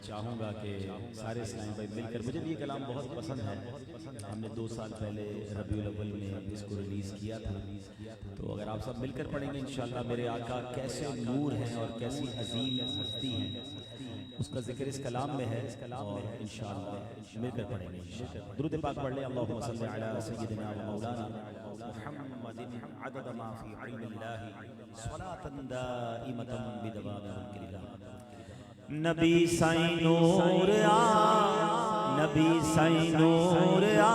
چاہوں گا کہ سارے اسلامی بھائی مل کر، مجھے بھی یہ کلام بہت پسند ہے، ہم نے 2 سال پہلے ربیع الاول میں اس کو ریلیز کیا تھا، تو اگر آپ سب مل کر پڑھیں گے انشاءاللہ میرے آقا کیسے نور ہیں اور کیسی عظیم ہستی ہیں، اس کا ذکر اس کلام میں ہے، اور انشاءاللہ مل کر پڑھیں گے انشاءاللہ۔ درود پاک پڑھ لیں، اللہم صلی علی سیدنا و مولانا محمد عدد ما فی علم اللہ صلاة دائمة بدوام ملک اللہ۔ نبی سائیں نور آ، نبی سائیں نور آ،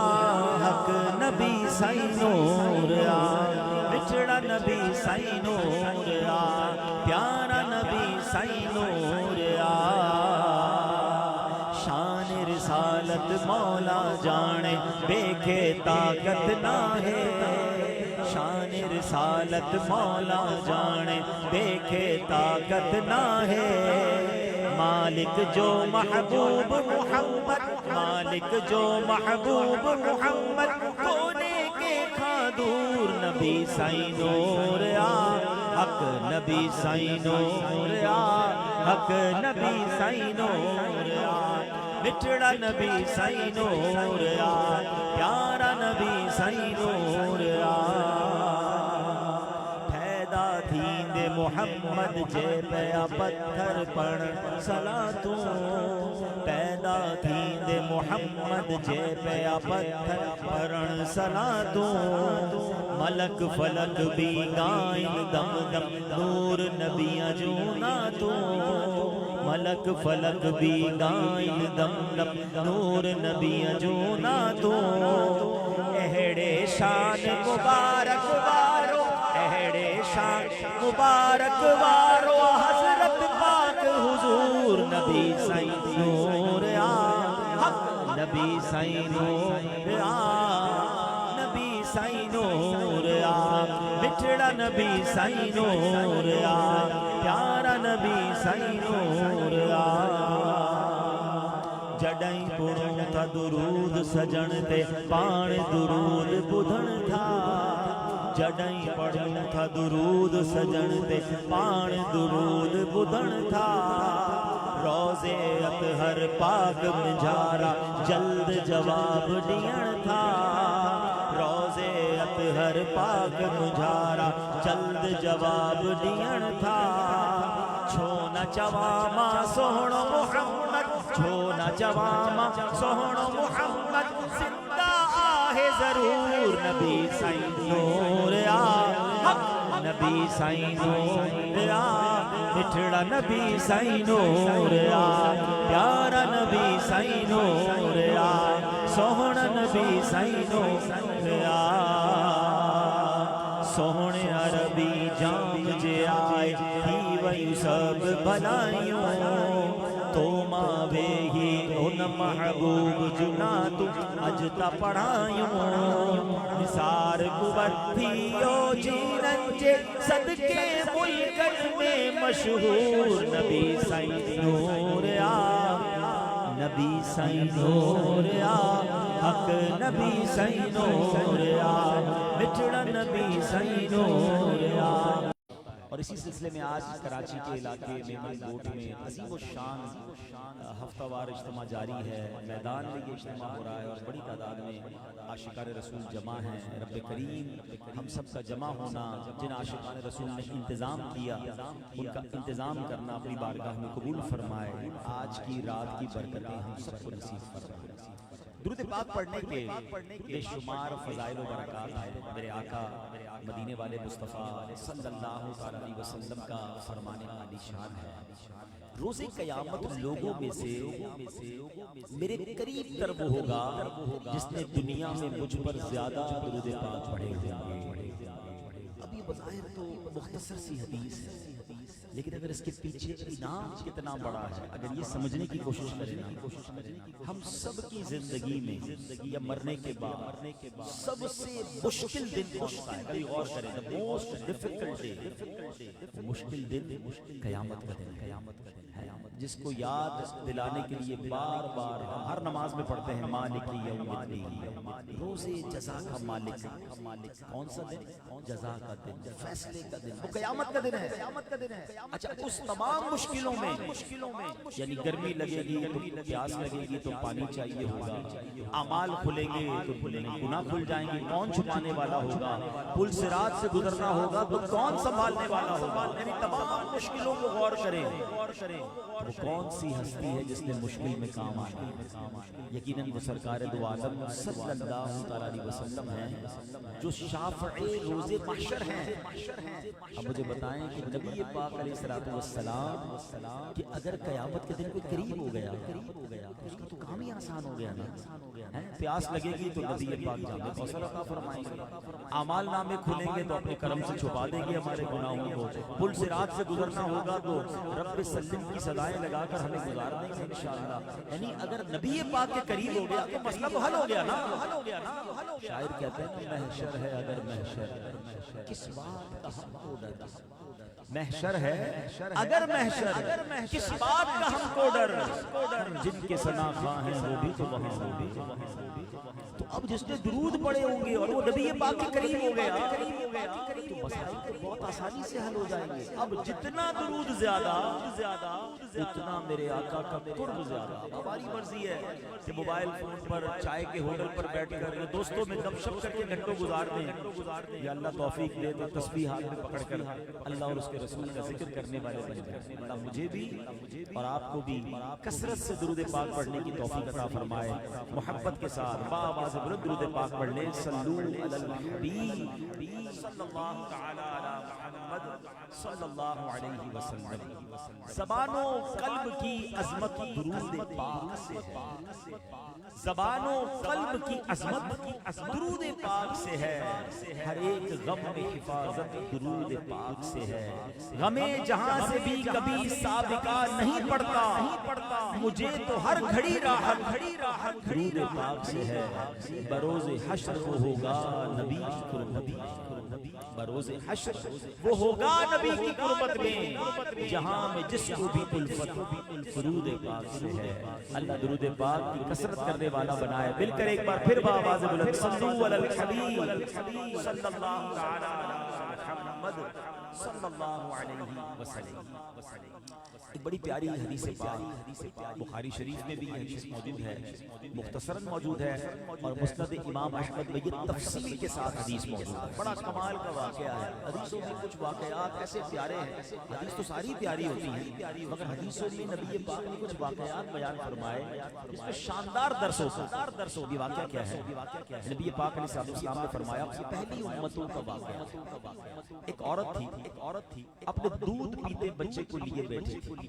حق نبی سائیں نور آ، بچڑا نبی سائیں نور آ، پیارا نبی سائیں نور آ، شان رسالت مولا جانے دیکھے طاقت نہ ہے، شان رسالت مولا جانے دیکھے طاقت نہ ہے، مالک جو محبوب محمد، مالک جو محبوب محمد، کونے کے کھادور نبی سائیں نور آ، حق نبی سائیں نور آ، حق نبی سائیں نور آ، بچڑا نبی سائیں نور آ، پیارا نبی سائیں نور آ، پیدا تھیند محمد جے پیا پتھر پڑ صلاتوں، پیدا تھیند محمد جے پیا پتھر پڑ صلاتوں، ملک فلک بھی گائن دم دم نور نبیاں جونا تو، ملک فلک بھی گائن دم دم نور نبیاں جونا تو، اہڑے شان مبارک وارو، اہڑے شان مبارک وارو، حضرت پاک حضور نبی سائیں نور آ، حق نبی سائیں نور آ، نبی سائیں نور آ، بچڑا نبی سائیں نور آ، پیارا نبی سائیں نور آ، جڈائیں پڑھوں تھا درود سجن تے پان درود بدھن تھا، جڈائیں پڑھوں تھا درود سجن تے پان درود بدھن تھا، روزے اطہر پاک منجارا جلد جواب ڈیڑ تھا، روزے اطہر پاک منجارا جلد جواب ڈیڑ تھا، چھونا چواما سوہنو محمد، چھونا چواما سوہنو محمد، زندہ آہے ضرور نبی سائیں نور آ، حق نبی سائیں نور آ، بچڑا نبی سائیں نور آ، پیارا نبی سائیں نور آ، سوہنا نبی سائیں نور آ، سوہنے عربی جام جے آئے ہی ویو سب بھلائیوں، تو ماوے ہی ان محبوب جنا تو اجتا پڑھائیوں، نثار کبر تھیو جینن جے صدقے ملکت میں مشہور نبی سائیں نور آ، نبی سائیں نور آ، حق نبی سائیں نور آ، بچڑا نبی سائیں نور آ۔ اور اسی سلسلے میں آج کراچی کے علاقے میں ملگوٹ میں عظیم الشان ہفتہ وار اجتماع جاری ہے، میدان میں یہ اجتماع ہو رہا ہے اور بڑی تعداد میں عاشقان رسول جمع ہیں۔ رب کریم ہم سب کا جمع ہونا، جن عاشقان رسول نے انتظام کیا ان کا انتظام کرنا اپنی بارگاہ میں قبول فرمائے، آج کی رات کی برکتیں ہم سب کو نصیب فرمائے۔ درود پاک پڑھنے کے بے شمار فضائل و برکات ہیں، میرے آقا مدینے والے مصطفیٰ صلی اللہ علیہ وسلم کا فرمان عالی شان ہے، روز قیامت لوگوں میں سے میرے قریب تر وہ ہوگا جس نے دنیا میں مجھ پر زیادہ درود پاک پڑھے ہوئے۔ اب یہ بظاہر تو مختصر سی حدیث ہے، لیکن اگر اس کے پیچھے انعام کتنا بڑا ہے، اگر یہ سمجھنے کی کوشش کریں نا، ہم سب کی زندگی میں یا مرنے کے بعد سب سے مشکل دن پہنچتا ہے، کبھی غور کریں، the most difficult day، مشکل دن قیامت کا دن ہے۔ جس کو یاد دلانے کے لیے بار بار ہم ہر نماز میں پڑھتے ہیں مالک یوم الدین، روز جزا کا مالک۔ کون سا دن؟ جزا کا دن، فیصلے کا دن، وہ قیامت کا دن ہے۔ اچھا اس تمام مشکلوں میں یعنی گرمی لگے گی تو پیاس لگے گی تو پانی چاہیے ہوگا، اعمال کھلیں گے تو گناہ کھل جائیں گے، کون چھپانے والا ہوگا؟ پل صراط سے گزرنا ہوگا تو کون سنبھالنے والا ہوگا؟ یعنی تمام مشکلوں کو غور کریں، وہ کون سی ہستی ہے جس نے مشکل میں کام آنا ہے؟ یقیناً وہ سرکار دو عالم صلی اللہ تعالیٰ علیہ وسلم ہیں جو شافع روز محشر ہیں۔ اب مجھے بتائیں کہ نبی پاک علیہ الصلوۃ والسلام کہ اگر قیامت کے دن کوئی قریب ہو گیا تو اس کا تو کام ہی آسان ہو گیا نا۔ پیاس لگے گی تو نبی پاک جامع کوثر عطا فرمائیں گے، اعمال نامے کھلیں گے تو اپنے کرم سے چھپا دیں گے ہمارے گناہوں کو، پل صراط سے گزرنا ہوگا تو رب سلم کی صدائیں لگا کر ہمیں گزار دیں گے انشاءاللہ۔ یعنی اگر نبی پاک کے قریب ہو گیا تو مسئلہ تو حل ہو گیا نا۔ شاعر کہتے ہیں محشر ہے اگر محشر کس بات کا ہم کو ڈر، محشر ہے اگر محشر کس بات کا ہم کو ڈر، جن کے ثنا خواہ ہیں وہ بھی تو وہاں ہوگی۔ تو اب جس نے درود پڑے ہوں گے اور وہ نبی پاک کے قریب ہو گیا تو مسائل بہت آسانی سے حل ہو جائیں گے۔ اب جتنا درود زیادہ اتنا میرے آقا کا قرب زیادہ۔ ہماری مرضی ہے کہ موبائل فون پر چائے کے ہوٹل پر بیٹھ کر دوستوں میں گپ شپ کر کے گھنٹوں گزار دیں، یا اللہ توفیق دے تو تسبیح ہاتھ میں پکڑ کر اللہ اور اس کے رسول کا ذکر کرنے والے بن جائیں۔ اللہ مجھے بھی اور آپ کو بھی کثرت سے درود پاک پڑھنے کی توفیق عطا فرمائے۔ محبت کے ساتھ بآواز بلند درود پاک پڑھ لیں، صلو علی الحبیب صلی اللہ تعالی علی محمد صلی اللہ علیہ وسلم۔ زبان و قلب کی عظمت درود پاک سے ہے، زبان و قلب کی عظمت درود پاک سے ہے، ہر ایک غم میں حفاظت درود پاک سے ہے، غم جہاں سے بھی کبھی سابقہ نہیں پڑتا، مجھے تو ہر گھڑی راحت درود پاک سے ہے، بروز حشر وہ ہوگا نبی کی قربت، بروز حشر وہ ہوگا نبی کی قربت میں، جہاں میں جس کو بھی الفت درود پاک سے ہے۔ اللہ درود پاک کی کثرت کرنے والا بنائے۔ مل کر ایک بار پھر بآواز بلند صلو علی الحبیب صلی اللہ تعالی علی محمد صلی اللہ علیہ وسلم۔ ایک بڑی پیاری حدیث پاک بخاری شریف میں بھی یہ حدیث موجود ہے، مختصراً موجود ہے، اور مسند امام احمد میں یہ تفصیل کے ساتھ حدیث موجود ہے۔ بڑا کمال کا واقعہ ہے۔ حدیثوں میں کچھ واقعات ایسے پیارے ہیں، حدیث تو ساری پیاری ہوتی ہیں مگر حدیثوں میں نبی پاک نے کچھ واقعات بیان فرمائے جس میں شاندار درس ہوتا ہے۔ یہ واقعہ کیا ہے؟ نبی پاک علیہ السلام نے فرمایا پہلی امتوں کا واقعہ۔ ایک عورت تھی اپنے دودھ پیتے بچے کو لیے بیٹھی تھی،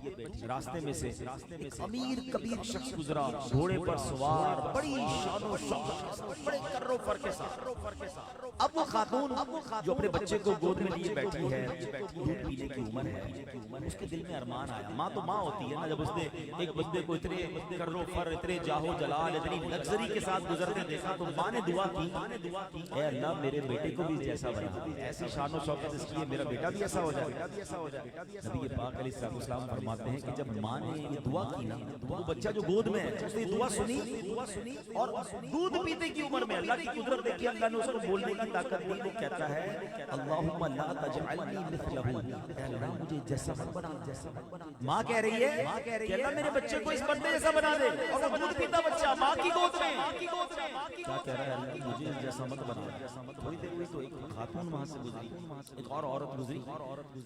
راستے میں سے ایک امیر کبیر شخص گزرا، گھوڑے پر سوار، بڑی شان و شوکت، بڑے کر و فر کے ساتھ۔ اب وہ خاتون جو اپنے بچے کو گود میں لیے بیٹھی ہے، دودھ پینے کی عمر ہے، اس کے دل میں ارمان آیا۔ ماں تو ماں ہوتی ہے نا، جب اس نے ایک بندے کو اتنے کر و فر، اتنے جاہو جلال، اتنی لگژری کے ساتھ گزرتے دیکھا تو ماں نے دعا کی، اے اللہ میرے بیٹے کو بھی جیسا بنا، ایسی شان و شوکت اس کی ہے، میرا بیٹا بھی ایسا ہو جائے۔ نبی پاک علیہ السلام فرماتے ہیں کہ جب ماں نے یہ دعا کی نا، وہ بچہ جو گود میں ہے اس نے دعا سنی اور دودھ پینے کی عمر میں اللہ کی قدرت دیکھی، اللہ نے اس کو بولنے کی طاقت دی۔ وہ کہتا ہے اللہم لا تجعلنی مثلہ، اے اللہ مجھے جیسا مت بنا۔ ماں کہہ رہی ہے کہ اللہ میرے بچے کو اس بندے جیسا بنا دے، اور وہ دودھ پیتا بچہ ماں کی گود میں کیا کہہ رہا ہے؟ اللہ مجھے جیسا مت بنا۔ تھوڑی دیر ہوئی تو ایک خاتون وہاں سے گزری، ایک اور عورت گزری،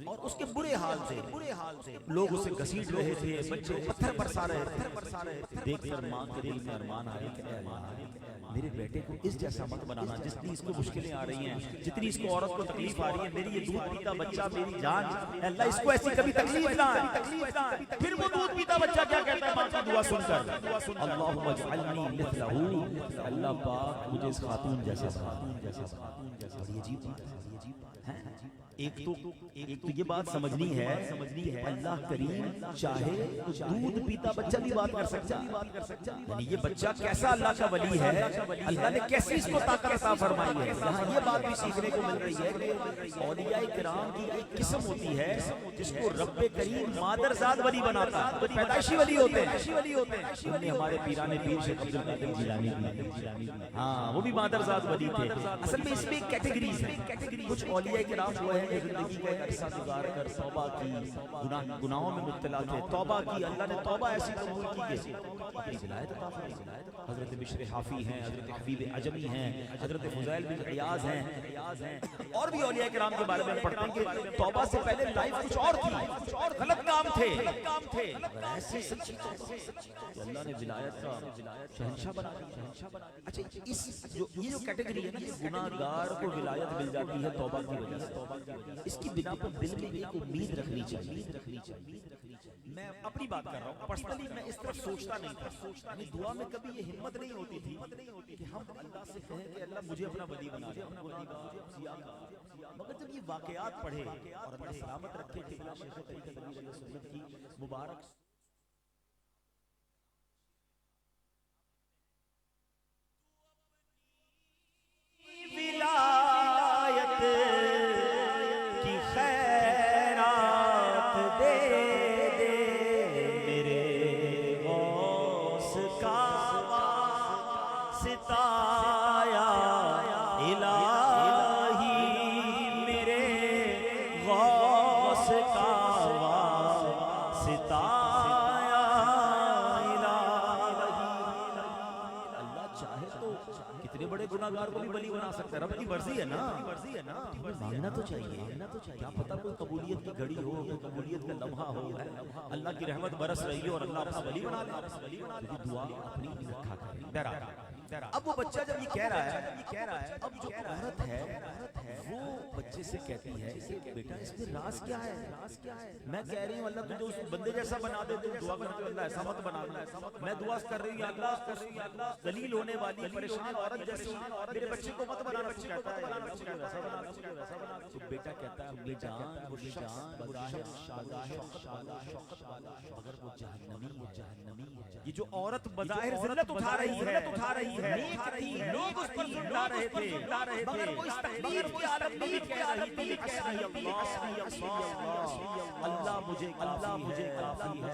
اور اس کے برے حال سے لوگ اسے گھسیٹ رہے تھے، بچے پتھر برسا رہے تھے۔ دیکھ کر ماں کے دل میں ارمان آئے کہ اے اللہ میرے بیٹے کو اس جیسا مت بنانا، جتنی اس کو مشکلیں آ رہی ہیں، جتنی اس کو عورت کو تکلیف آ رہی ہے، میری یہ دودھ پیتا بچہ میری جان، اے اللہ اس کو ایسی کبھی تکلیف نہ آئے۔ پھر وہ دودھ پیتا بچہ کیا کہتا ہے ماں کی دعا سن کر؟ اللہم اجعلنی مثلہ، اللہ پاک مجھے اس خاتون جیسا بنا۔ بڑی عجیب بات ہے۔ ایک تو یہ بات سمجھنی ہے اللہ کریم چاہے دودھ پیتا بچہ بھی بات کر سکتا ہے، یعنی یہ بچہ کیسا اللہ کا ولی ہے، اللہ نے کیسی اس کو طاقت عطا فرمائی ہے. یہاں یہ بات بھی سیکھنے کو مل رہی ہے کہ اولیاء کرام کی ایک قسم ہوتی ہے جس کو رب کریم مادرزاد ولی بناتا ہے، پیدائشی ولی ہوتے ہیں. انہیں ہمارے پیرانے پیر شیخ عبد القادر جیلانی، ہاں وہ بھی مادرزاد ولی تھے. اصل میں اس میں کیٹیگریز ہیں. کچھ اولیاء کرام ہوئے ہیں زندگی کا ایک عرصہ گزار کر توبہ کی، گناہوں میں مبتلا تھے، توبہ کی، اللہ نے توبہ ایسی قبول کی کہ اپنی ولایت عطا فرمائی. حضرت بشر حافی ہیں، حضرت حبیب عجمی ہیں، حضرت فضیل بن عیاض ہیں، اور بھی اولیاء کرام کے بارے میں پڑھتے ہیں کہ توبہ سے پہلے لائف کچھ اور تھی، غلط کام تھے، ایسے سچی توبہ اللہ نے ولایت کا شہنشاہ بنا دیا. اچھا یہ جو کیٹیگری ہے نا، یہ گناہگار کو ولایت مل جاتی ہے توبہ کی وجہ سے، اس کی بنا پر دل میں ایک امید رکھنی چاہیے. میں اپنی بات کر رہا ہوں، پرسنلی میں اس طرف سوچتا نہیں تھا، دعا میں کبھی یہ ہمت نہیں ہوتی تھی کہ ہم اللہ سے کہیں کہ اللہ مجھے اپنا ولی بنا دے، مگر جب یہ واقعات پڑھے اور اللہ سلامت رکھے کہ بلا شیخ طریقت علیہ سنت کی مبارک ولایت کی خیرات دے دے میرے غوث کا ستایا الہی، میرے غوث کا ستایا الہی. اللہ چاہے تو کتنے بڑے گناہگار کو بھی ولی بنا سکتا ہے، رب کی مرضی ہے نا. مانگنا تو چاہیے، کیا پتہ کوئی قبولیت کی گھڑی ہو، کوئی قبولیت کا لمحہ ہو، اللہ کی رحمت برس رہی ہو اور اللہ اپنا ولی بنا لے. دعا اپنی رکھا کرے. اب وہ بچہ جب یہ کہہ رہا ہے، اب جو عورت ہے وہ بچے سے کہتی ہے کہ بیٹا اس میں راز کیا ہے؟ میں کہہ رہی ہوں اللہ تجھے اس بندے جیسا بنا دے، تم دعا کرتے ہو اللہ ایسا مت بنا دے. میں دعا کر رہی ہوں اللہ ذلیل ہونے والی پریشان عورت جیسی میرے بچے کو مت بنانا. کہتا ہے تو بیٹا کہتا ہے امی جان وہ شخص بظاہر مگر وہ جہنمی ہے. یہ جو عورت بظاہر ذلت اٹھا رہی ہے، لوگ اس پر ظلم ڈال رہے تھے، مگر وہ اس تکلیف کی عالم میں کہہ رہی تھی اللہ مجھے کافی ہے.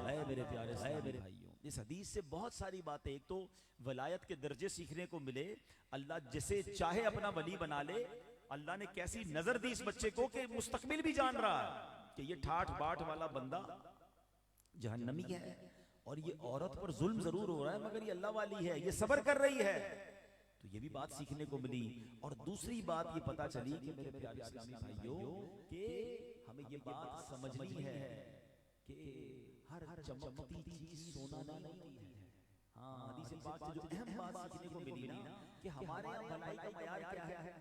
اے میرے پیارے بھائیوں، اس حدیث سے بہت ساری باتیں، ایک تو ولایت کے درجے سیکھنے کو ملے، اللہ جسے چاہے اپنا ولی بنا لے. اللہ نے کیسی نظر دی اس بچے کو کہ مستقبل بھی جان رہا ہے کہ یہ ٹھاٹ باٹ والا بندہ جہنمی ہے، اور یہ عورت پر ظلم ضرور ہو رہا ہے مگر یہ اللہ والی ہے، یہ صبر کر رہی ہے. تو یہ بھی بات سیکھنے کو ملی. اور دوسری بات یہ پتا چلی کہ میرے پیارے اسلامی بھائیوں کہ ہمیں یہ بات سمجھنی ہے کہ ہر چمکتی چیز سونا نہیں ہے. ہاں حدیث پاک سے جو اہم بات سیکھنے کو ملی نا کہ ہمارے یہاں بھلائی کا معیار کیا ہے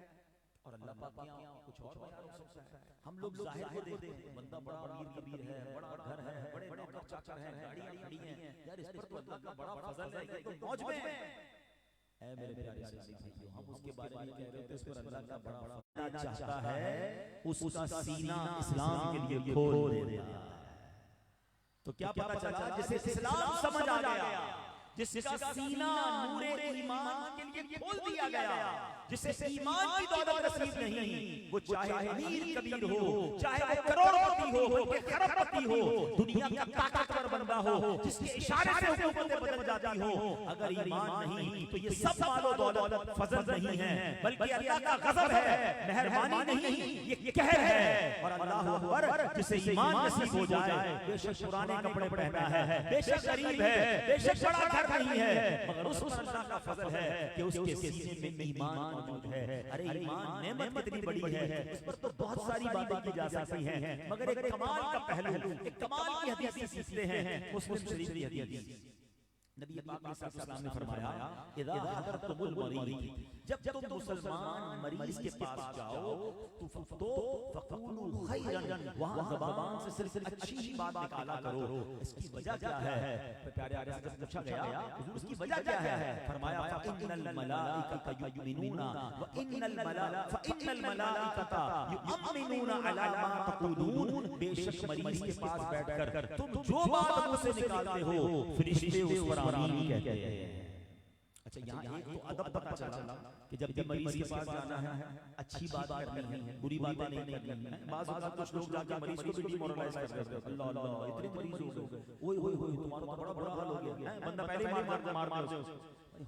اور اللہ پاک کے یہاں کچھ اور معیار ہو سکتا ہے. ہم لوگ ظاہر کو دیکھتے ہیں، بندہ بڑا امیر کبیر ہے، بڑا گھر ہے، بڑے نوکر چاکر ہیں، گاڑیاں کھڑی ہیں، یار اس پر تو اللہ کا بڑا فضل ہے، یہ تو موج میں ہے. اے میرے پیارے اسلامی بھائیوں، ہم اس کے بارے میں کہہ رہے تھے اس پر اللہ کا بڑا فضل چاہتا ہے، اس کا سینہ اسلام کے لیے کھول دیتا ہے. تو کیا پتہ چلا جسے اسلام سمجھ آ گیا، جس کا سینہ نور ایمان کے لیے کھول دیا گیا، جسے ایمان کی دولت نصیب نہیں، وہ چاہے امیر کبیر ہو، چاہے وہ کروڑپتی ہو، کوئی کھربپتی ہو، دنیا کا طاقتور بندہ ہو، جس کے اشارے سے حکومتیں بدل جاتی ہو، اگر ایمان نہیں تو یہ سب مال و دولت فضل نہیں ہے بلکہ اللہ کا غضب ہے، مہربانی نہیں، یہ قہر ہے. اور اللہ اکبر، جسے ایمان نصیب ہو جائے بے شک پرانے کپڑے پہنا ہے، بے شک غریب ہے، بے شک بڑا گھر نہیں ہے، مگر اس پر اللہ کا فضل ہے کہ اس کے سینے میں ایمان موجود ہے. ارے ایمان نعمت کتنی بڑی ہے، اس پر تو بہت ساری باتیں کی جا سکتی ہیں، مگر ایک کمال کا پہلو، ایک کمال کی حدیث سیکھتے ہیں. مسلم شریف کی حدیث، نبی پاک صلی اللہ علیہ وسلم نے فرمایا اذا حضرتم المریض، جب تم مسلمان مریض کے پاس جاؤ تو فقولوا خیرا، وہاں زبان سے صرف اچھی ہی بات نکالا کرو. اس کی وجہ کیا ہے؟ پیارے پیارے سے جب پوچھا گیا حضور اس کی وجہ کیا ہے؟ فرمایا فإن الملائکۃ یؤمنون وإن الملائکۃ یؤمنون علی ما تقولون. بے شک مریض کے پاس بیٹھ کر تم جو بات منہ سے نکالتے ہو فرشتے اس پر آمین کہتے ہیں. اچھا یہاں ایک تو ادب پتہ چلا کہ جب بھی مریض کے پاس جانا ہے اچھی بات کرنی ہے، بری باتیں نہیں کرنی ہے. بعض اوقات کچھ لوگ جا کے مریض کو بھی ڈیمورلائز کر دیتے ہیں. اللہ اللہ اتنے مریض ہو گئے، اوئے ہوئے ہوئے تمہارا تو بڑا برا حال ہو گیا، بندہ پہلے ہی مار دے.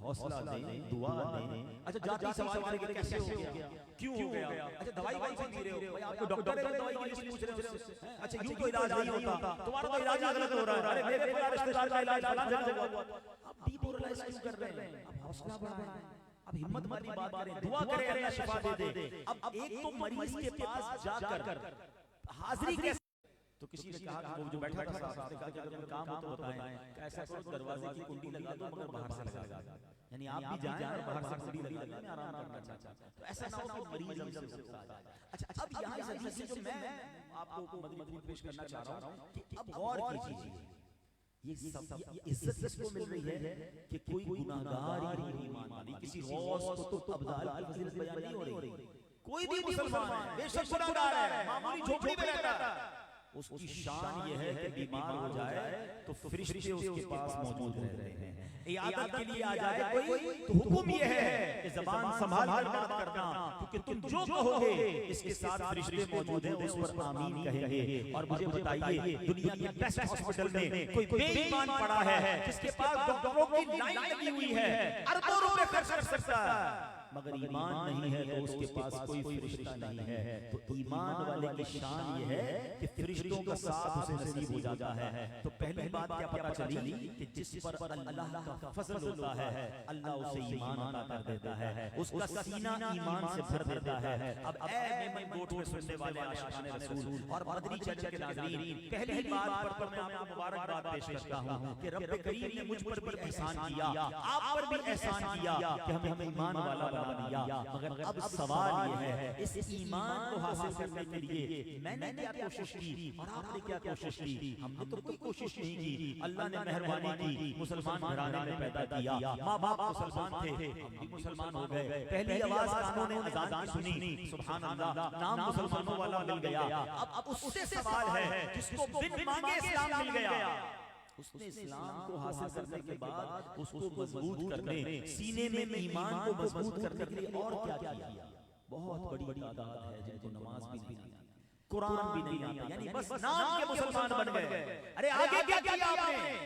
حوصلہ دیں، دعا دیں. اچھا جاتی سوال کرے کہ کیسے ہو گیا، کیوں ہو گیا؟ اچھا دوائی کون سی دے رہے ہو؟ بھائی آپ کو ڈاکٹر ہے دوائی کے لیے پوچھ رہے ہو. اچھا یوں تو علاج نہیں ہوتا، تمہارا تو علاج غلط ہو رہا ہے. ارے میرے رشتہ دار کا علاج فلاں جگہ ہوا. آپ ڈیمورلائز کیوں کر رہے ہیں؟ آپ حوصلہ بڑھائیں، اب ہمت والی بات کریں، دعا کریں اللہ شفا دے دے. اب ایک تو مریض کے پاس جا کر حاضری کیسے؟ تو کسی نے کہا کہ وہ جو بیٹھا تھا صاحب نے کہا کہ اگر تمہیں کام ہو تو بتائیں کہ ایسا کرو دروازے کی کنڈی لگا دو مگر باہر سے لگا دو. یعنی آپ بھی جائیں اور باہر سے کنڈی لگا دیں، میں آرام کرنا چاہتا ہوں. تو ایسا نہ ہو کہ مریض ہم سے اٹھا جائے. اچھا اب یہاں اس حدیث سے جو میں آپ کو مدنی پیش کرنا چاہ رہا ہوں کہ اب غور کیجیے، یہ عزت اس کو مل رہی ہے کہ کوئی گناہگار ہی ایمان والی، کسی غوث کو تو ابدال کی فضیلت بیان نہیں ہو رہی. کوئی بھی مسلمان ہے بے شک گناہگار ہے، معمولی جھوپڑی میں رہتا ہے، اس کی شان یہ ہے کہ بیمار ہو جائے تو فرشتے اس کے پاس موجود رہتے ہیں. عیادت کے لیے آ جائے کوئی تو حکم یہ ہے کہ زبان سنبھال کر بات کرنا، کیونکہ تم جو کہو گے اس کے ساتھ فرشتے موجود ہیں، اس پر آمین کہیں گے. اور مجھے بتائیے دنیا کے بیسٹ ہاسپٹل میں کوئی بے ایمان پڑا ہے جس کے پاس ڈاکٹروں کی لائن لگی ہوئی ہے، اربوں روپے خرچ کر سکتا ہے، مگر ایمان نہیں ہے تو اس کے پاس کوئی فرشتہ نہیں ہے. تو ایمان والے کی شان یہ ہے کہ فرشتوں کا ساتھ اسے نصیب ہو جاتا ہے. تو پہلی بات کیا پتہ چلی کہ جس پر اللہ کا فضل ہوتا ہے اللہ اسے ایمان عطا کر دیتا ہے، اس کا سینہ ایمان سے بھر دیتا ہے. اب اے میں گوٹ میں سننے والے عاشقان رسول اور مدنی چینل کے ناظرین، پہلی بات پر میں آپ کو مبارکباد پیش کرتا ہوں کہ رب کریم نے مجھ پر بھی احسان کیا، آپ پر بھی احسان کیا کہ ہمیں ایمان والا بنا دیا. مگر اب سوال یہ ہے اس ایمان کو حاصل کرنے کے لیے میں نے کیا کوشش کی اور آپ نے کیا کوشش کی؟ ہم نے تو کوئی کوشش نہیں کی. اللہ نے مہربانی کی، مسلمان گھرانے میں پیدا کیا، ماں باپ مسلمان تھے، ہم بھی مسلمان ہو گئے. پہلی آواز کانوں نے اذان سنی، سبحان اللہ، نام مسلمانوں والا مل گیا. اب اس سے سوال ہے جس کو بن مانگے اسلام مل گیا، اس نے اسلام کو حاصل کرنے کے بعد اس کو مضبوط کرنے، سینے میں ایمان کو مضبوط کرنے کے لیے اور کیا کیا؟ بہت بڑی تعداد ہے جن کو نماز بھی نہیں آتی، قرآن بھی نہیں آتا، یعنی بس نام کے مسلمان بن گئے. ارے آگے کیا کیا آپ نے؟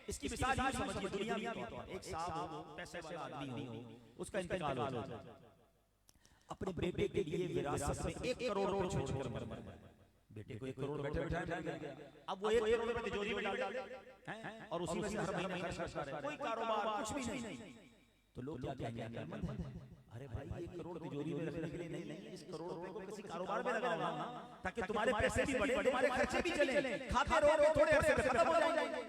اس کی مثال یہ سمجھیے، دنیا میں ایک صاحب ہو، پیسے والا آدمی ہو، اس کا انتقال ہو جائے، اپنے بیٹے کے لیے وراثت میں 1 کروڑ روپے چھوڑ کر مر گئے. بیٹے کو 1 کروڑ بیٹھے بیٹھے مل گیا. اب وہ 1 کروڑ روپے تجوری میں ڈال دیا اور اسی میں سے ہر مہینے خرچ کر رہا ہے، کوئی کاروبار کچھ بھی نہیں. تو لوگ کیا کہیں گے؟ ارے بھائی 1 کروڑ تجوری میں رکھنے کے لیے نہیں، اس کروڑ روپے کو کسی کاروبار میں لگاؤ نا تاکہ تمہارے پیسے بھی بڑھیں، تمہارے خرچے بھی چلیں، کھاتے رہو تھوڑے عرصے میں ختم ہو جائیں گے.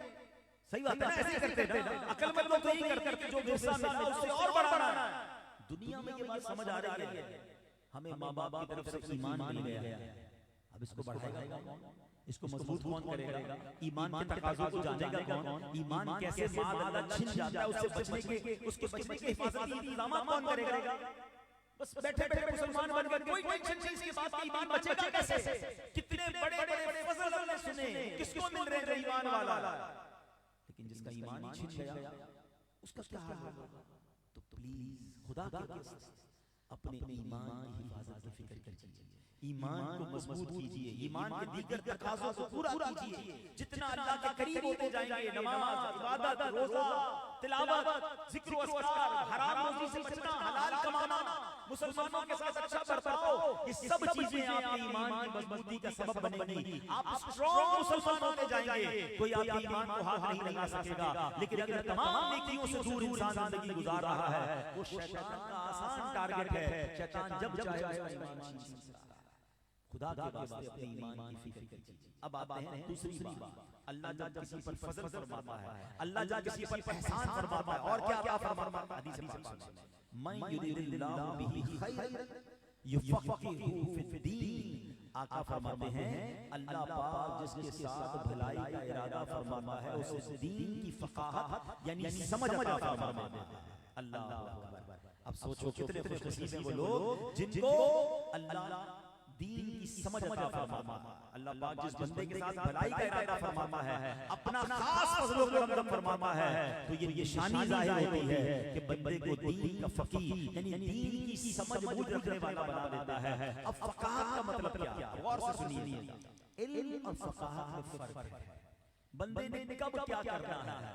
صحیح بات ہے نا؟ ایسے کرتے تھے نا، عقل مند لوگ تو یہی کرتے کہ جو حصہ ملا اس سے اور بڑھانا ہے. دنیا میں یہ بات سمجھ آ رہی ہے، ہمیں ماں باپ کی طرف سے ایمان مل گیا، اب اس کو بڑھائے گا کون؟ اس کو مضبوط کون کرے گا؟ ایمان کے تقاضوں کو جانے گا کون؟ ایمان کیسے مال اللہ چھن جاتا ہے اس سے بچنے کے، اس کے بچنے کے حفاظت کے انتظامات کون کرے گا؟ بس بیٹھے بیٹھے مسلمان بن گئے، کوئی ٹینشن نہیں اس کے بعد کہ ایمان بچے گا کیسے. کتنے بڑے بڑے فضل ہم نے سنے، کس کو مل رہے ہیں؟ ایمان والا. لیکن جس کا ایمان ہی چھن گیا اس کا کیا حال ہوگا؟ تو پلیز خدا کے واسطے اپنے ایمان کی حفاظت کی فکر کیجیے، ایمان کو مضبوط کیجیے، ایمان کے دیگر تقاضوں کو پورا کیجیے. جتنا اللہ کے قریب ہوتے جائیں گے، نماز، عبادت، روزہ، تلاوت، ذکر و اذکار، حرام روزی سے بچنا، حلال کمانا، مسلمانوں کے ساتھ اچھا برتاؤ، یہ سب چیزیں آپ کے ایمان کی مضبوطی کا سبب بنیں گی. آپ اسٹرانگ مسلمان ہوتے جائیں گے، کوئی آپ کے ایمان کو ہاتھ نہیں لگا سکے گا. لیکن اگر تمام نیکیوں سے دور انسان زندگی گزار رہا ہے، وہ شیطان کا آسان ٹارگٹ ہے. شیطان جب چاہے اس کا ایمان چھین سکتا ہے. خدا کے واسطے اپنے ایمان کی فکر کیجیے. اب آتے ہیں دوسری بات، اللہ جب کسی پر فضل فرماتا ہے، اللہ جب کسی پر احسان فرماتا ہے، اور کیا کیا فرماتا ہے؟ حدیث پاک سنیں، من یرید اللہ بہ خیرا یفقہہ فی الدین. آقا فرماتے ہیں اللہ پاک جس کے ساتھ بھلائی کا ارادہ فرماتا ہے اسے دین کی فقاہت یعنی سمجھ عطا فرماتا ہے. اللہ اکبر. اب سوچو کتنے خوش نصیب ہیں وہ لوگ جن کو اللہ دین کی سمجھ عطا فرماتا ہے. اللہ پاک جس بندے کے ساتھ بھلائی کا ارادہ فرماتا ہے اپنا خاص فضل و کرم فرماتا ہے تو یہ شانی ظاہر ہوتی ہے کہ بندے کو دین کا فقیہ یعنی دین کی سمجھ بوجھ رکھنے والا بنا دیتا ہے. اب فقاہت کا مطلب کیا ہے؟ غور سے سنیے. علم اور فقاہت میں فرق ہے. بندے نے کب کیا کرنا ہے،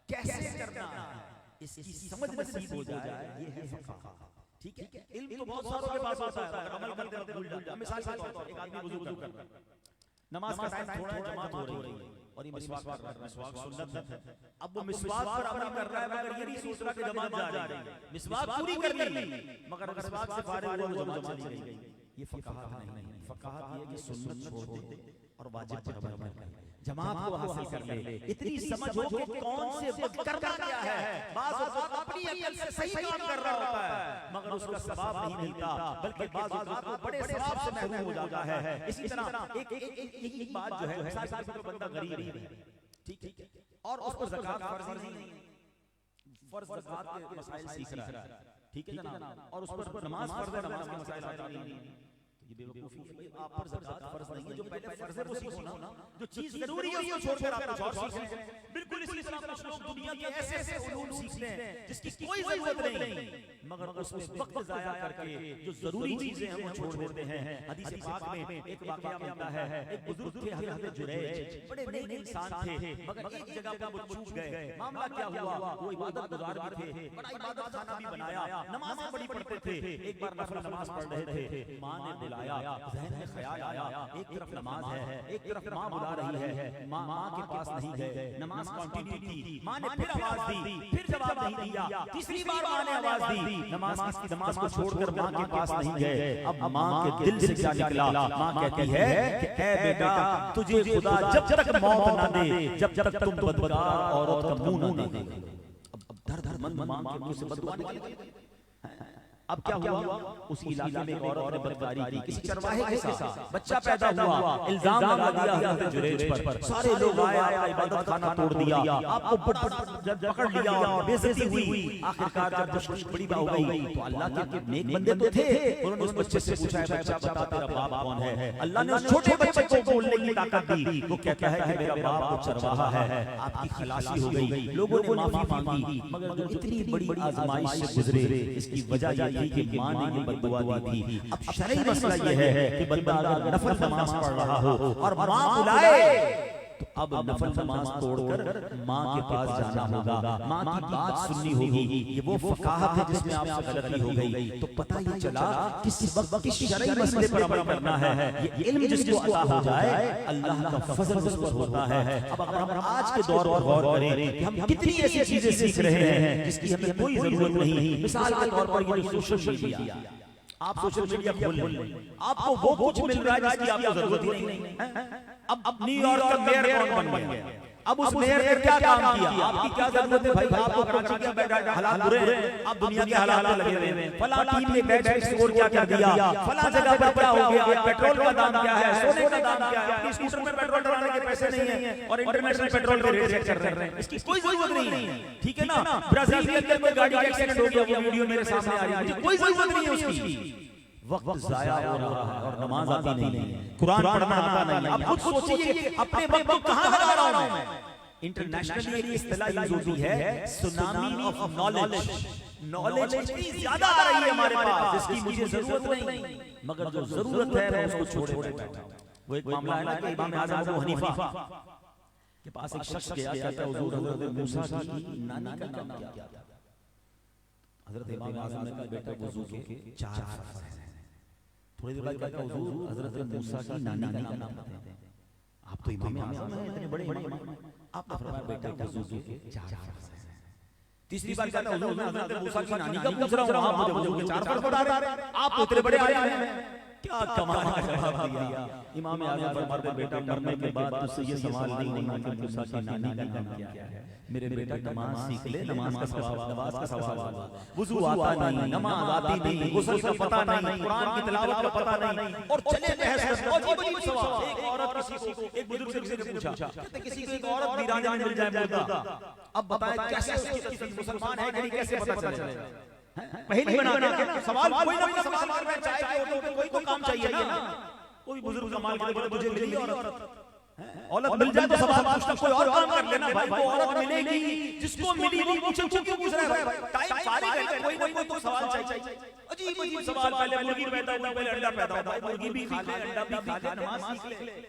کیسے کرنا ہے، اس کی سمجھ نصیب ہو جائے، یہ ہے فقاہت. ٹھیک ہے. علم تو بہت ساروں کے پاس ہوتا ہے مگر عمل کرتے وقت بھول جاتا ہے. مثال کے طور پر ایک آدمی وضو کر رہا ہے، نماز کا ٹائم تھوڑا ہے، جماعت ہو رہی ہے اور یہ مسواک کر رہا ہے. مسواک سنت ہے. اب وہ مسواک پر عمل کر رہا ہے مگر یہ نہیں سوچ رہا کہ جماعت جا رہی ہے. مسواک پوری کر لی مگر مسواک سے فارغ ہوا وہ جماعت چلی گئی. یہ فقاہت نہیں ہے. فقاہت یہ کہ سنت چھوڑ دے اور واجب پر عمل کر لے، جماعت کو حاصل کر لے. اتنی سمجھ ہو کہ کون سے وقت کرنا کیا ہے. بعض اوقات اپنی عقل سے صحیح کام کر رہا ہوتا ہے مگر اس کو ثواب نہیں ملتا بلکہ بعض اوقات وہ بڑے ثواب سے محروم ہو جاتا ہے. اسی طرح ایک بات جو ہے مثال کے طور پر بندہ غریب ہے، ٹھیک ہے، اور اس پر زکات فرض نہیں، فرض زکات کے مسائل سیکھ رہا ہے، ٹھیک ہے جناب، اور اس پر نماز فرض ہے، نماز کے مسائل آتا نہیں. یہ بے وقوفی ہے بھائی. آپ پر زکات فرض نہیں ہے، جو پہلے فرض ہے وہ سیکھو نا. جو چیز ضروری ہے اس کو چھوڑ کر آپ کچھ اور سیکھ رہے ہیں. بالکل اسی طرح کچھ لوگ دنیا کے ایسے ایسے علوم سیکھتے ہیں جس کی کوئی ضرورت نہیں مگر اس میں وقت ضائع کر کے جو ضروری چیزیں ہیں وہ چھوڑ دیتے ہیں. حدیث پاک میں ایک واقعہ ملتا ہے. ایک بزرگ تھے حضرت جریج، بڑے نیک انسان تھے مگر ایک جگہ پر وہ چوک گئے. معاملہ کیا ہوا، وہ عبادت گزار بھی تھے، بڑا عبادت خانہ بھی بنایا، نمازیں بڑی پڑھتے تھے. ایک بار نفل نماز پڑھ رہے تھے، ماں نے بلایا. ذہن میں خیال آیا ایک طرف نماز ہے ایک طرف ماں بلا رہی ہے. ماں کے پاس نہیں گئے، نماز کنٹینیو تھی. ماں نے پھر آواز دی، پھر جواب نہیں دیا. تیسری بار ماں نے آواز دی، نماز کو چھوڑ کر ماں کے پاس نہیں گئے. اب ماں کے دل سے کیا نکلا، ماں کہتی ہے کہ اے بیٹا تجھے خدا جب تک موت نہ دے جب تک تم بدکار عورت کا منہ نہ دے. اب درد مند ماں کے منہ سے بددعا نکلی. اب کیا ہوا، اس علاقے میں ایک عورت نے بدکاری کی کسی چرواہے کے ساتھ، بچہ پیدا ہوا، الزام لگا دیا حضرت جریج پر. سارے لوگ آئے، عبادت خانہ توڑ دیا، آپ کو پکڑ لیا اور بے عزتی ہوئی. آخرکار جب تشویش بڑی ہو گئی تو اللہ کے نیک بندے تو تھے، انہوں نے اس بچے سے پوچھا ہے بچہ بتا تیرا باپ کون ہے. اللہ نے اس چھوٹے بچے کو بولنے کی طاقت دی. وہ کہتا ہے کہ میرا باپ تو چرواہا ہے. آپ کی خلاصی ہو گئی، لوگوں نے معافی مانگی مگر جو اتنی بڑی آزمائش سے گزرے اس کی وجہ یہ کہ ماں نے یہ بددعا دی تھی. اب شرعی مسئلہ یہ ہے کہ بندہ اگر نفل نماز پڑھ رہا ہو اور ماں بلائے تو اب نفل نماز توڑ کر ماں کے پاس جانا ہوگا، ماں کی بات سننی ہوگی. یہ وہ فقاہت ہے جس میں آپ سے غلطی ہو گئی. تو پتہ یہ چلا کس وقت کس شرعی مسئلے پر عمل کرنا ہے. یہ علم جس کو عطا ہو جائے اللہ کا فضل اس پر ہوتا ہے. اب اگر ہم آج کے دور پر غور کریں کہ ہم کتنی ایسی چیزیں سیکھ رہے ہیں جس کی ہمیں کوئی ضرورت نہیں. مثال کے طور پر یہ سوشل میڈیا، آپ سوشل میڈیا کھول لیں، آپ کو وہ کچھ مل رہا ہے جس کی آپ کو ضرورت ہی نہیں. اب نیو یارک کا میئر کون بن گیا، اب اس میئر نے کیا کام کیا، آپ کی کیا ضرورت ہے بھائی. آپ کو کراچی کے بیٹھا حالات برے ہیں، آپ دنیا کے حالات میں لگے ہوئے ہیں. فلاں ٹیم نے بیٹھ کے اسکور کیا کر دیا، فلاں جگہ پر کیا ہو گیا، پیٹرول کا دام کیا ہے، سونے کا دام کیا ہے. اپنی اسکوٹر میں پیٹرول ڈالنے کے پیسے نہیں ہیں اور انٹرنیشنل پیٹرول کے ریٹ چیک کر رہے ہیں. اس کی کوئی ضرورت نہیں ہے. ٹھیک ہے نا، برازیل کے اندر کوئی گاڑی کا ایکسیڈنٹ ہو گیا، وہ ویڈیو میرے سامنے آ رہی ہے، کوئی ضرورت نہیں ہے اس کی. وقت ضائع ہو رہا ہے اور نماز آتی نہیں ہے، قرآن پڑھنا آتا نہیں ہے. اب خود سوچئے اپنے وقت کو کہاں لگا رہا ہوں میں. انٹرنیشنلی ایک اصطلاح یوز ہوتی ہے سونامی آف نالج. نالج اتنی زیادہ آ رہی ہے ہمارے پاس جس کی مجھے ضرورت نہیں مگر جو ضرورت ہے میں اس کو چھوڑے بیٹھا ہوں. وہ ایک معاملہ ہے نا کہ امام اعظم ابو حنیفہ کے پاس ایک شخص گیا کہتا ہے حضور حضرت موسیٰ کی نانی کا نام کیا. حضرت امام اعظم نے کہا بیٹا وضو کے 4 فرض ہیں. تھوڑی دیر بعد کہا حضور حضرت موسیٰ کی نانی کا نام بتائیں. آپ تو امام اعظم ہیں، اتنے بڑے امام ہیں. آپ نے فرمایا بیٹا وضو کے 4 فرض ہیں. تیسری بار کہتا حضور میں حضرت موسیٰ کی نانی کا پوچھ رہا ہوں، آپ مجھے وضو کے 4 فرض بتا رہے ہیں. آپ تو اتنے بڑے عالم ہیں. کیا کمال کا جواب دیا. امام اعظم فرماتے ہیں بیٹا مرنے کے بعد تجھ سے یہ سوال نہیں ہونا کہ موسیٰ کی نانی کا نام کیا ہے. میرے بیٹا نماز سیکھ لے, نماز کا ثواب, وضو آتا نہیں, نماز آتی نہیں, غسل کا پتہ نہیں, قرآن کی تلاوت کا پتہ نہیں, اور چلے بحث کرتے عجیب سوال. ایک عورت کسی کو, ایک بزرگ سے پوچھا کہتے کسی کو ایک عورت ویرانے میں مل جائے مردہ, اب بتائیں کیسے اس کی مسلمان ہے کہ نہیں, کیسے پتہ چلے گا. پہلی بنا کے سوال کوئی نہ کوئی سوال کر رہا ہے, چاہے کہ کوئی تو کام چاہیے نا. کوئی بزرگ کمال کے بولے مجھے ملی عورت مل جائے تو سوال پوچھتا, کوئی اور کام کر لینا بھائی. وہ عورت ملے گی جس کو ملی وہ پوچھے کیوں پوچھ رہا ہے بھائی. ٹائم فارغ ہے, کوئی نہ کوئی تو سوال چاہیے. عجیب سوال. پہلے مرغی پیدا ہوئی, پہلے انڈا پیدا ہوتا ہے, مرغی بھی کھا لے, انڈا بھی کھا لے, نماز سیکھ لے.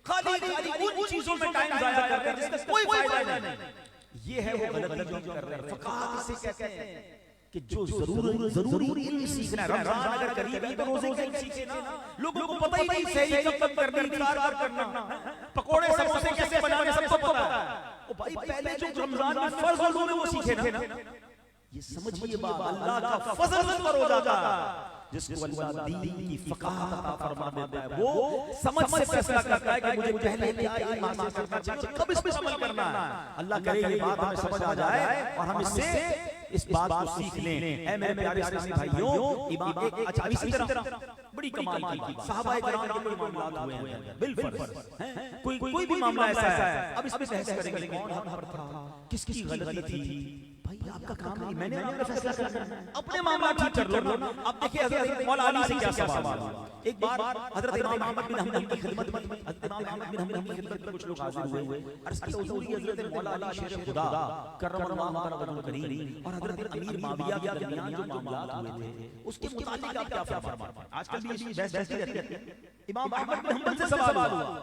خالی ان چیزوں میں ٹائم ضائع کرتے ہیں جس کا کوئی فائدہ نہیں. یہ ہے وہ غلطی جو ہم کر رہے ہیں. فقہ کسے کہتے ہیں کہ جو ضروری علم سیکھنا ہے. رمضان اگر قریب ہے تو روزے کا علم سیکھے نا. لوگوں کو پتہ ہی نہیں سحری کب کرنا, افطار کرنا, پکوڑے سموسے کیسے بنانے سب کو پتہ ہے. او بھائی پہلے جو رمضان میں فرض علوم ہے وہ سیکھے نا. یہ سمجھیے بابا اللہ کا فضل پر ہو جاتا ہے. جس کو اللہ دین کی فقاہت عطا فرما دیتا ہے وہ سمجھ سے فیصلہ کرتا ہے کہ مجھے پہلے کیا علم حاصل کرنا چاہیے اور کب اس پر عمل کرنا ہے. اللہ کرے یہ بات ہمیں سمجھ آ جائے اور ہم اس سے اس بات کو سیکھ لیں. اے میرے پیارے اسلامی بھائیوں, امام اچھا اسی طرح بڑی کمال کی صحابہ کرام کے کوئی معاملات ہوئے ہیں بالفرض, کوئی بھی معاملہ ایسا ہے. اب اس پہ بحث کریں گے کون حق پر تھا, کس کی غلطی تھی. بھائی آپ کا کام نہیں, میں نے اپنا فیصلہ کرنا ہے, اپنے معاملات ٹھیک کر لو. اب دیکھیں حضرت مولا علی سے کیا سوال ہوا. ایک بار حضرت امام احمد بن حنبل کی خدمت میں, حضرت امام احمد بن حنبل کی خدمت میں کچھ لوگ حاضر ہوئے. عرض کیا حضور یہ حضرت مولا علی شیر خدا کرم اللہ وجہہ الکریم اور حضرت امیر معاویہ کے درمیان جو معاملات ہوئے تھے اس کے متعلق آپ کیا فرماتے ہیں. آج کل بھی بحث رہتی ہے. امام احمد بن حنبل سے سوال ہوا.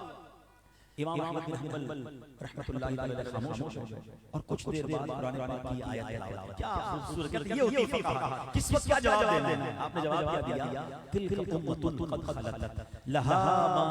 امام احمد بن حنبل رحمۃ اللہ علیہ خاموش ہو اور کچھ دیر بعد قرآن پاک کی آیت تلاوت. کیا خوبصورت یہ ہوتی فقہ. کس وقت کیا جواب دینا ہے. آپ نے جواب کیا دیا, تلک امۃ قد خلت لها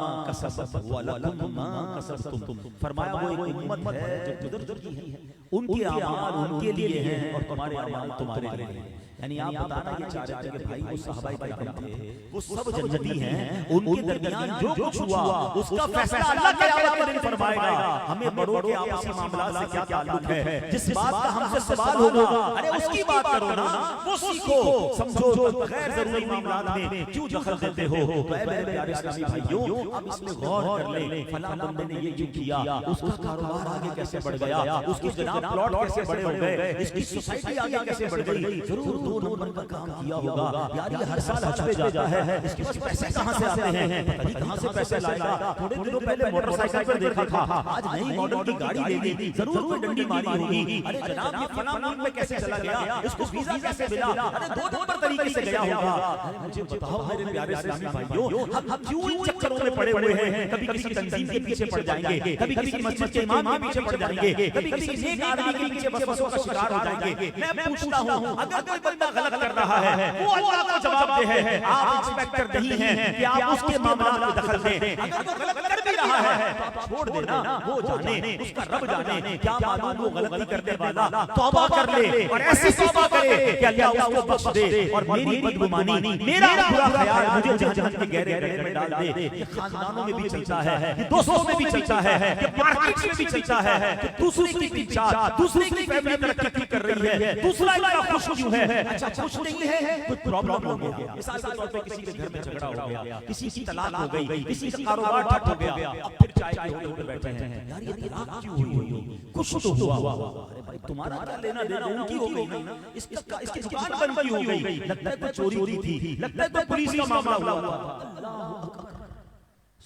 ما کسبت ولکم ما کسبتم. فرمایا وہ ایک امت ہے جو گزر چکی ہے, ان کے اعمال ان کے لیے ہیں اور تمہارے اعمال تمہارے لیے ہیں. یعنی آپ بتانا یہ چاہ رہے تھے کہ بھائی وہ صحابہ کرام تھے وہ سب جنتی ہیں, ان کے درمیان جو کچھ ہوا اس کا فیصلہ اللہ قیامت کے دن فرمائے گا. ہمیں بڑوں کے آپسی معاملات سے کیا تعلق ہے, جس بات کا ہم سے سوال ہوگا ارے اس کی بات کرو نا, وہ سیکھو سمجھو. غیر ضروری معاملات میں کیوں دخل دیتے ہو. اے میرے پیارے اسلامی بھائیوں, اب اس میں غور کر لیں فلاں بندے نے یہ کیوں کیا, اس کا کاروبار آگے کیسے بڑھ گیا, اس کی جناب پلاٹ کیسے بڑے ہو گئے, اس کی سوسائٹی آگے کیسے بڑھ گئی. ضرور 2 نمبر کا کام کیا ہوگا. یار یہ ہر سال حج پہ جاتا ہے, اس کے پاس پیسے کہاں سے آتے ہیں, پتہ نہیں کہاں سے پیسے لائے گا. تھوڑے دنوں پہلے موٹر سائیکل پر دیکھا تھا, آج نئی ماڈل کی گاڑی لے لی, ضرور کوئی ڈنڈی ماری ہوگی. ارے جناب یہ فلاں ملک میں کیسے چلا گیا, اس کو ویزا کیسے ملا, ارے 2 نمبر طریقے سے گیا ہوگا. مجھے بتاؤ میرے پیارے اسلامی بھائیوں, ہم کیوں ان چکروں میں پڑے ہوئے ہیں. کبھی کسی تنظیم کے پیچھے پڑ جائیں گے, کبھی کسی مسجد کے امام کے پیچھے پڑ جائیں گے, کبھی کسی نیک آدمی کے پیچھے وسوسوں کا شکار ہو جائیں گے. میں پوچھتا ہوں اگر کوئی بندہ غلط کر رہا ہے وہ اللہ کو جواب دے ہے, آپ انسپیکٹر نہیں ہیں کہ آپ اس کے معاملات میں دخل دیں. اگر وہ غلط کر بھی رہا ہے تو آپ چھوڑ دینا, وہ جانے, اس کا رب جانے. کیا معلوم وہ غلطی کرنے والا توبہ کر لے اور ایسی توبہ کرے کہ اللہ اس کو بخش دے اور میری بدگمانی میرا برا خیال مجھے جہنم کے گہرے گڑھے میں ڈال دے. یہ خاندانوں میں بھی چلتا ہے, یہ دوستوں میں بھی چلتا ہے, یہ مارکیٹ میں بھی چلتا ہے کہ دوسرے کی پیچھا, دوسرے کی فیملی ترقی کر رہی ہے, دوسرا اتنا خوش کیوں ہے. اچھا خوش نہیں ہے, کوئی پرابلم ہو گیا, مثال کے طور پہ کسی کے گھر میں جھگڑا ہو گیا, کسی کی طلاق ہو گئی, کسی کا کاروبار ٹھپ ہو گیا, اب پھر چائے کے ہوٹل پہ بیٹھے ہیں, یار یہ طلاق کیوں ہوئی, کچھ تو ہوا. ارے بھائی تمہارا کیا لینا دینا, ان کی ہو گئی, اس کی دکان بند کی ہو گئی, لگتا ہے کوئی چوری ہوئی تھی, لگتا ہے کوئی پولیس کا معاملہ ہوا تھا. اللہ اکبر,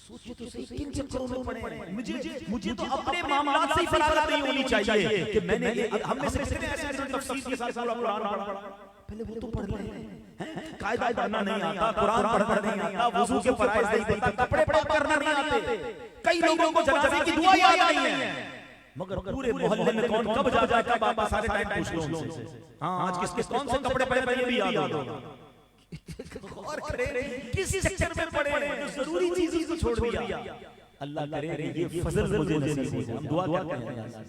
سوچو تو صحیح کن چکروں میں پڑے ہیں. مجھے تو اپنے معاملات سے ہی فراغت نہیں ہونی چاہیے کہ میں نے, ہم میں سے کتنے ایسے تفسیر کے ساتھ پورا قرآن پڑھا, پہلے وہ تو پڑھ رہے ہیں, قاعدہ پڑھنا نہیں آتا, قرآن پڑھنا نہیں آتا, وضو کے فرائض نہیں پتہ, کپڑے کرنا نہیں آتے. کئی لوگوں کو جنازے کی دعا یاد نہیں ہے, مگر پورے محلے میں کون کب جاتا ہے, کب آتا, سارے ٹائم پوچھ لو ان سے. ہاں آج کس کون سے کپڑے پہنے ہیں یہ بھی یاد ہوگا. غور کریں کسی سیکٹر میں پڑے ہیں, ضروری چیزیں کو چھوڑ دیا. اللہ کرے یہ فضل مجھے نصیب ہو جائے. ہم دعا کیا کریں,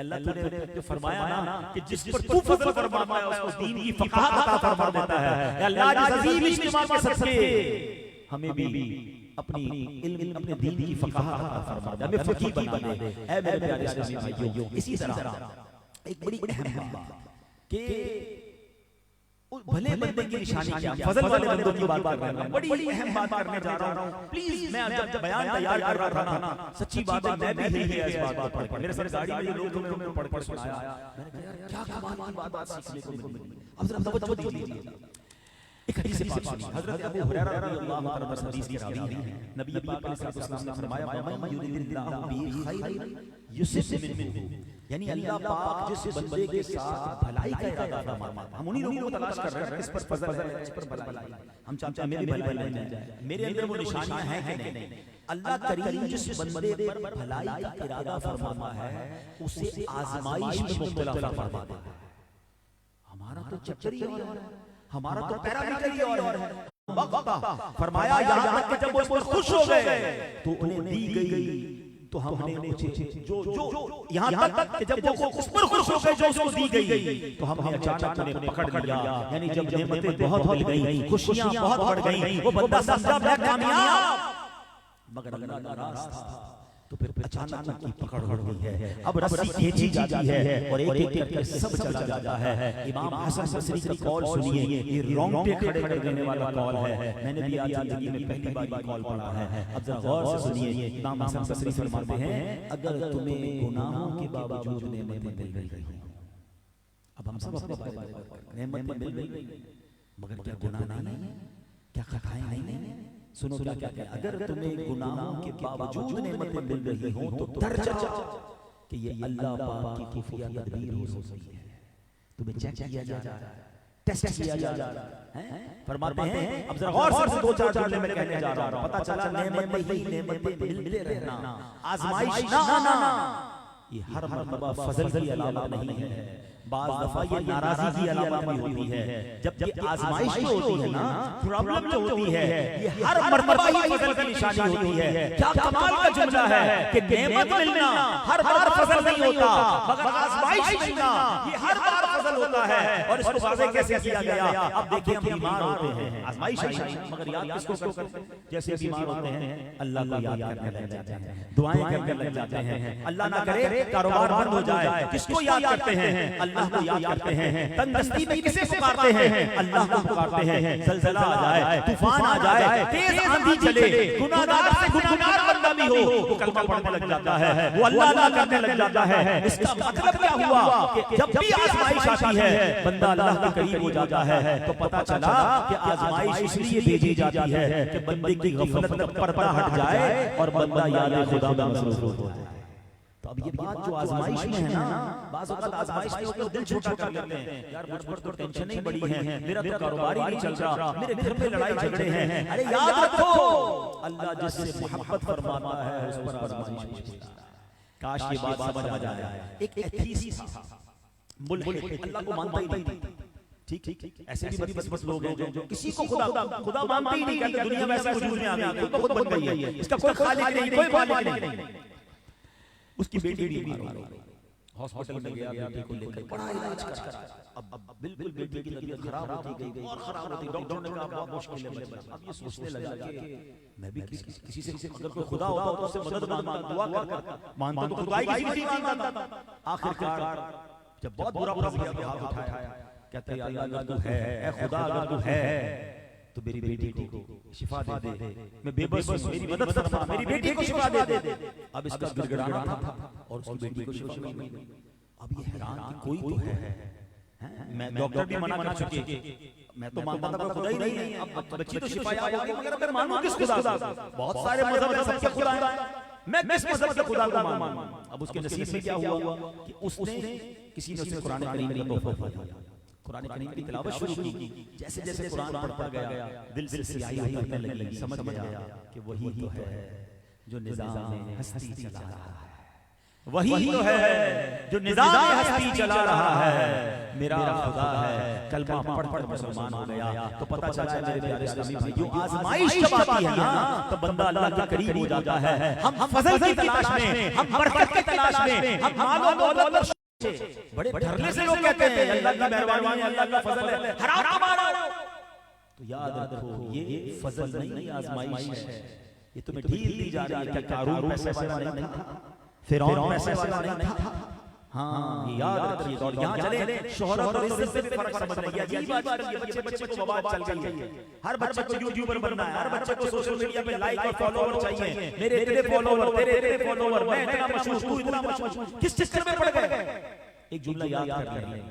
اللہ تو نے جو فرمایا نا کہ جس پر تو فضل فرماتا ہے اس کو دین کی فقاہت عطا فرما دیتا ہے. اللہ جس عظیم اجتماع کے صدقے ہمیں بھی اپنی علم اپنے دین کی فقاہت عطا فرما دے، ہمیں فقیہ بنا دے اے میرے پیارے اسلامی بھائیوں۔ اسی طرح ایک بڑی اہم بات کہ بھلے بندے کی نشانی کیا، فضل والے بندوں کی بات کر رہا ہوں، بڑی اہم بات کرنے جا رہا ہوں۔ پلیز میں جب بیان تیار کر رہا تھا نا، سچی بات ہے میں بھی ہل گیا اس بات کو پڑھ کے، میرے ساتھ گاڑی میں لوگ ہمیں پڑھ کر سنایا، میں نے کہا کیا کمال کی بات سیکھنے کو ملی۔ اب ذرا توجہ دیجیے، ایک حدیث پاک سنیے، حضرت ابو ہریرہ رضی اللہ عنہ پر حدیث کی راوی ہیں، نبی پاک علیہ السلام نے فرمایا وَمَن يُرِدِ اللَّهُ بِهِ خَيْرًا يُصِبْ مِنْهُ، یعنی اللہ پاک جس بندے کے ساتھ بھلائی کا ارادہ فرماتا ہے، ہم انہی لوگوں کو تلاش کر رہے ہیں کس پر فضل ہے، کس پر بھلائی ہے، ہم چاہتے ہیں میری بھلائی بن جائے، میرے اندر وہ نشانیاں ہیں کہ نہیں۔ اللہ کریم جس بندے پر بھلائی کا ارادہ فرماتا ہے اسے آزمائش میں مبتلا فرماتا ہے۔ ہمارا تو چکر ہی اور ہے، ہمارا تو پیرامیٹر ہی اور ہے۔ فرمایا یہاں تک کہ جب وہ اس پر خوش ہو گئے تو انہیں دی گئی، تو ہم نے جو یہاں تک کہ جب وہ اس پر خوش ہو گئے جو اس کو دی گئی تو ہم نے اچانک انہیں پکڑ لیا، یعنی جب نعمتیں بہت مل گئیں، خوشیاں بہت بڑھ گئیں، وہ بندہ سمجھا میں کامیاب، مگر اللہ ناراض تھا، تو پھر اچانک ان کی پکڑ ہو گئی ہے، اب رسی کھینچی جاتی ہے اور ایک ایک کر کے سب چلا جاتا ہے۔ امام حسن بصری کا قول سنیے، یہ رونگٹے کھڑے کر دینے والا قول ہے، میں نے بھی آج زندگی میں پہلی بار یہ قول پڑھا ہے، اب ذرا غور سے سنیے۔ امام حسن بصری فرماتے ہیں اگر تمہیں گناہوں کے باوجود نعمتیں مل رہی ہیں، اب ہم سب اپنے بارے میں نعمتیں مل رہی ہیں مگر کیا گناہ نہیں ہے، کیا خطائیں نہیں ہیں؟ سنو کیا کہتے ہیں، اگر تمہیں گناہوں کے باوجود نعمتیں مل رہی ہوں تو ڈر جاؤ کہ یہ اللہ پاک کی خفیہ تدبیر ہو سکتی ہے، تمہیں چیک کیا جا رہا ہے، ٹیسٹ کیا جا رہا ہے۔ فرماتے ہیں اب ذرا غور سے دو چار جملے میں کہنے جا رہا ہوں، پتہ چلا نعمتیں ملتے رہنا، آزمائش نہ آنا یہ ہر مرتبہ فضل کی علامت نہیں ہے، بعض دفعہ یہ ناراضی کی علامت بھی ہوتی ہے۔ جب یہ آزمائش جو ہوتی ہے نا، پرابلم جو ہوتی ہے، یہ ہر مرتبہ ہی فضل کی نشانی ہوتی ہے۔ کیا کمال کا جملہ ہے کہ نعمت ملنا ہر بار فضل نہیں ہوتا، مگر آزمائش ملنا یہ ہر بار فضل ہوتا ہے۔ اور اس کو واضح کیسے کیا گیا؟ اب دیکھیں ہم بیمار ہوتے ہیں، آزمائش آئی مگر یاد کس کو کرتے ہیں؟ جیسے بیمار ہوتے ہیں اللہ کو یاد کرنے لگ جاتے ہیں، دعائیں کرنے لگ جاتے ہیں، اللہ نہ کرے کاروبار بند ہو جائے کس کو یاد کرتے ہیں؟ اللہ کو یاد کرتے ہیں، تندرستی میں کسے پکارتے ہیں؟ اللہ کو پکارتے ہیں، زلزلہ آ جائے، طوفان آ جائے، تیز آندھی چلے، گناہگار سے گناہگار بندہ بھی ہو وہ کلمہ پڑھنے لگ جاتا ہے، وہ اللہ اللہ کرنے لگ جاتا ہے۔ اس کا مطلب کیا ہوا کہ جب بھی آزمائش آتی ہے بندہ اللہ کے قریب ہو جاتا ہے، تو پتہ چلا کہ آزمائش اس لیے بھیجی جاتی ہے کہ بندے کی غفلت کا پردہ ہٹ جائے اور بندہ یاد خدا میں مصروف ہو جائے۔ تو اب یہ بات جو آزمائش میں ہے نا، بعض اوقات آزمائش میں ہوتے دل چھوٹا کر لیتے ہیں، یار مجھ پر تو ٹینشن نہیں بڑی ہے، میرا تو کاروبار ہی نہیں چل رہا، میرے گھر میں لڑائی جھگڑے ہیں۔ ارے یاد رکھو اللہ جس سے محبت فرماتا ہے اس پر آزمائش بھیجتا ہے۔ کاش یہ بات سمجھ آ جائے۔ ایک ایتھیسٹ تھا، ملحد، اللہ کو مانتا ہی نہیں، ٹھیک ایسے بھی بس لوگ ہیں جو کسی کو خدا مانتے ہی نہیں، کہتے دنیا میں ایسے وجود میں آ گئی، خود بخود بن گئی ہے، اس کا کوئی خالق نہیں، کوئی مالک نہیں۔ اس کی بیٹی بیمار ہو گئی، ہاسپٹل میں گیا، بیٹی کو لے کر بڑا علاج کرا، اب بالکل بیٹی کی طبیعت خراب ہوتی گئی اور خراب ہوتی، ڈاکٹر نے کہا بہت مشکل ہے بچہ۔ اب یہ سوچنے لگا کہ میں بھی کسی سے اگر کوئی خدا ہوتا تو اس سے مدد مانگتا، دعا کرتا، مانتا تو خدائی کسی نہیں مانتا تھا۔ آخرکار جب بہت برا گیا تو ہاتھ اٹھایا، کہتا ہے یا اللہ اگر تو ہے، اے خدا اگر تو ہے تو میری بیٹی کو شفا دے دے، میں بے بس ہوں، میری مدد فرما، میری بیٹی کو شفا دے دے۔ اب اس کا گڑگڑانا تھا اور اس کی بیٹی کو شفا مل گئی۔ اب یہ حیران کہ کوئی تو ہے، میں ڈاکٹر بھی منع کر چکے، میں تو مانتا تھا کوئی خدا ہی نہیں ہے، اب بچی تو شفا یاب ہو گئی، مگر میں مانوں کس خدا کو؟ بہت سارے مذہب ہیں، سب کے خدا ہیں، میں کس مذہب کے خدا کو مانوں؟ اب اس کے نصیب میں کیا ہوا کہ اس نے کسی نے اسے قرآن کریم کا تحفہ دیا، قرآن کریم کی تلاوت شروع کی، جیسے جیسے قرآن پڑھتا گیا دل سے سیاہی ہونے لگی، سمجھ گیا کہ وہی تو ہے جو نظام ہستی چلا رہا ہے، وہی تو ہے جو نظام ہستی چلا رہا ہے، میرا خدا ہے۔ کلمہ پڑھ کر مسلمان ہو گیا تو پتہ چلا میرے پیارے اسلامی بھائیوں، آزمائش جب آتی ہے نا تو بندہ اللہ کے قریب ہو جاتا ہے۔ ہم فضل کی تلاش میں، ہم برکت کی تلاش میں، ہم مال و دولت بڑے دھرنے سے لوگ کہتے ہیں اللہ کی مہربانی ہے، اللہ کا فضل ہے، حرام کمانا، تو یاد رکھو یہ فضل نہیں آزمائش ہے، یہ تمہیں ڈھیل دی جا رہی ہے۔ کیا قارون پیسے والا نہیں تھا؟ فرعون پیسے والا نہیں تھا؟ ہاں یہ یاد رکھیے گا۔ اور یہاں چلے شہرت اور عزت سے فرق سمجھ رہی ہے۔ عجیب بات ہے، بچے کو مواد چل گئی ہے، ہر بچے کو یوٹیوبر بننا ہے، ہر بچے کو سوشل میڈیا پہ لائک اور فالوور چاہیے، میرے اتنے فالوور، تیرے اتنے فالوور، میں اتنا مشہور، تو اتنا مشہور، کس چکر میں پڑ گئے؟ ایک جملہ یاد کر لیں،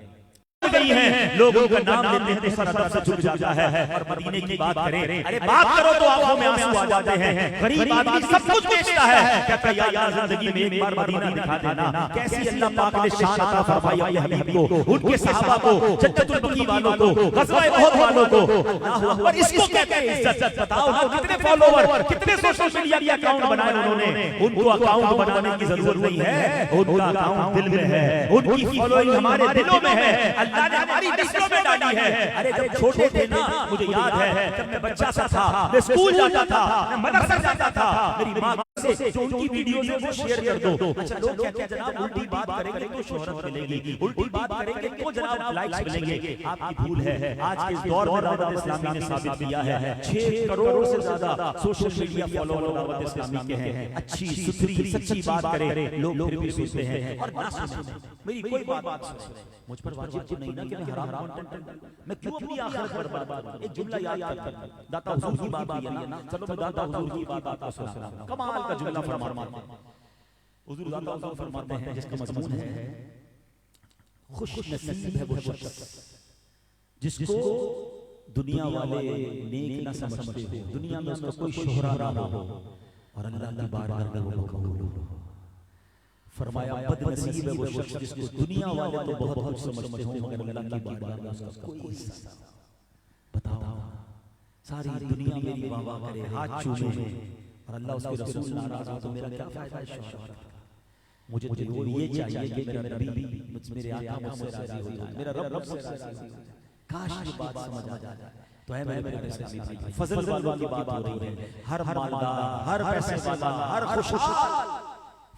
گئی ہیں لوگ ان کا نام لیتے ہیں تو سر طرف سے جھک جاتا ہے۔ اور مدینے کی بات کریں، ارے بات کرو تو آنکھوں میں آنسو آ جاتے ہیں۔ غریب آدمی سب کچھ بیچتا ہے، کہتا ہے یا زندگی میں ایک بار مدینہ دکھا دینا۔ کیسی اللہ پاک نے شان عطا فرمائی اپنے حبیب کو، ان کے صحابہ کو، جنت البقیع والوں کو، غزوہ احد والوں کو۔ اللہ اکبر، اس کو کہتے ہیں عزت۔ بتاؤ نا کتنے فالوور، کتنے سوشل میڈیا کے اکاؤنٹ بنائے انہوں نے۔ ان کو اکاؤنٹ بنانے کی ضرورت نہیں ہے، ان کا اکاؤنٹ دل میں ہے، ان کی فالوئنگ ہمارے دلوں میں ہے، اللہ نے ہماری نسلوں میں ڈالی ہے۔ ارے جب چھوٹے تھے نا، مجھے یاد ہے جب میں بچہ سا تھا، میں اسکول جاتا تھا، میں مدرسہ جاتا تھا، میری ماں سے جو ان کی ویڈیوز ہیں وہ شیئر کر دو۔ اچھا لوگ کہتے ہیں جناب الٹی بات کریں گے تو شہرت ملے گی، الٹی بات کریں گے تو جناب لائکس ملیں گے۔ آپ کی بھول ہے، آج کے اس دور میں دعوت اسلامی نے ثابت کیا ہے 6 کروڑ سے زیادہ سوشل میڈیا فالوور دعوت اسلامی کے ہیں۔ اچھی ستھری سچی بات کریں، لوگ پھر بھی سنتے ہیں اور نہ سنیں۔ میری کوئی بات سنیں، مجھ پر واجب تو نہیں نا کہ میں حرام کانٹینٹ، میں کیوں اپنی آخرت پر برباد کروں؟ ایک جملہ یاد کرتا ہوں، داتا حضور کی بات ہے نا، چلو میں داتا حضور کی بات آپ کو سناتا ہوں۔ کمال کا جملہ فرماتے ہیں حضور، داتا حضور فرماتے ہیں جس کا مضمون ہے خوش نصیب ہے وہ شخص جس کو دنیا والے نیک نہ سمجھتے ہو، دنیا میں اس کا کوئی شہرہ نہ ہو اور اللہ کی بارگاہ میں وہ مقبول ہو۔ فرمایا بد نصیب ہے وہ شخص جس کو دنیا والے تو بہت بہت سمجھتے ہوں مگر اللہ کی بارگاہ میں اس کا کوئی حصہ۔ بتاؤ ساری دنیا میری واہ واہ کرے، ہاتھ چومے اور اللہ اس کے رسول ناراض ہو تو میرا کیا فائدہ ہے شہرت کا؟ مجھے تو یہ چاہیے کہ میرا نبی میرے آقا مجھ سے راضی ہو جائے، میرا رب مجھ سے راضی ہو جائے۔ کاش یہ بات سمجھ آ جائے تو ہے میرے پیارے اسلامی بھائی۔ فضل والوں کی بات ہو رہی ہے، ہر مالدار، ہر پیسے والا، ہر خوشحال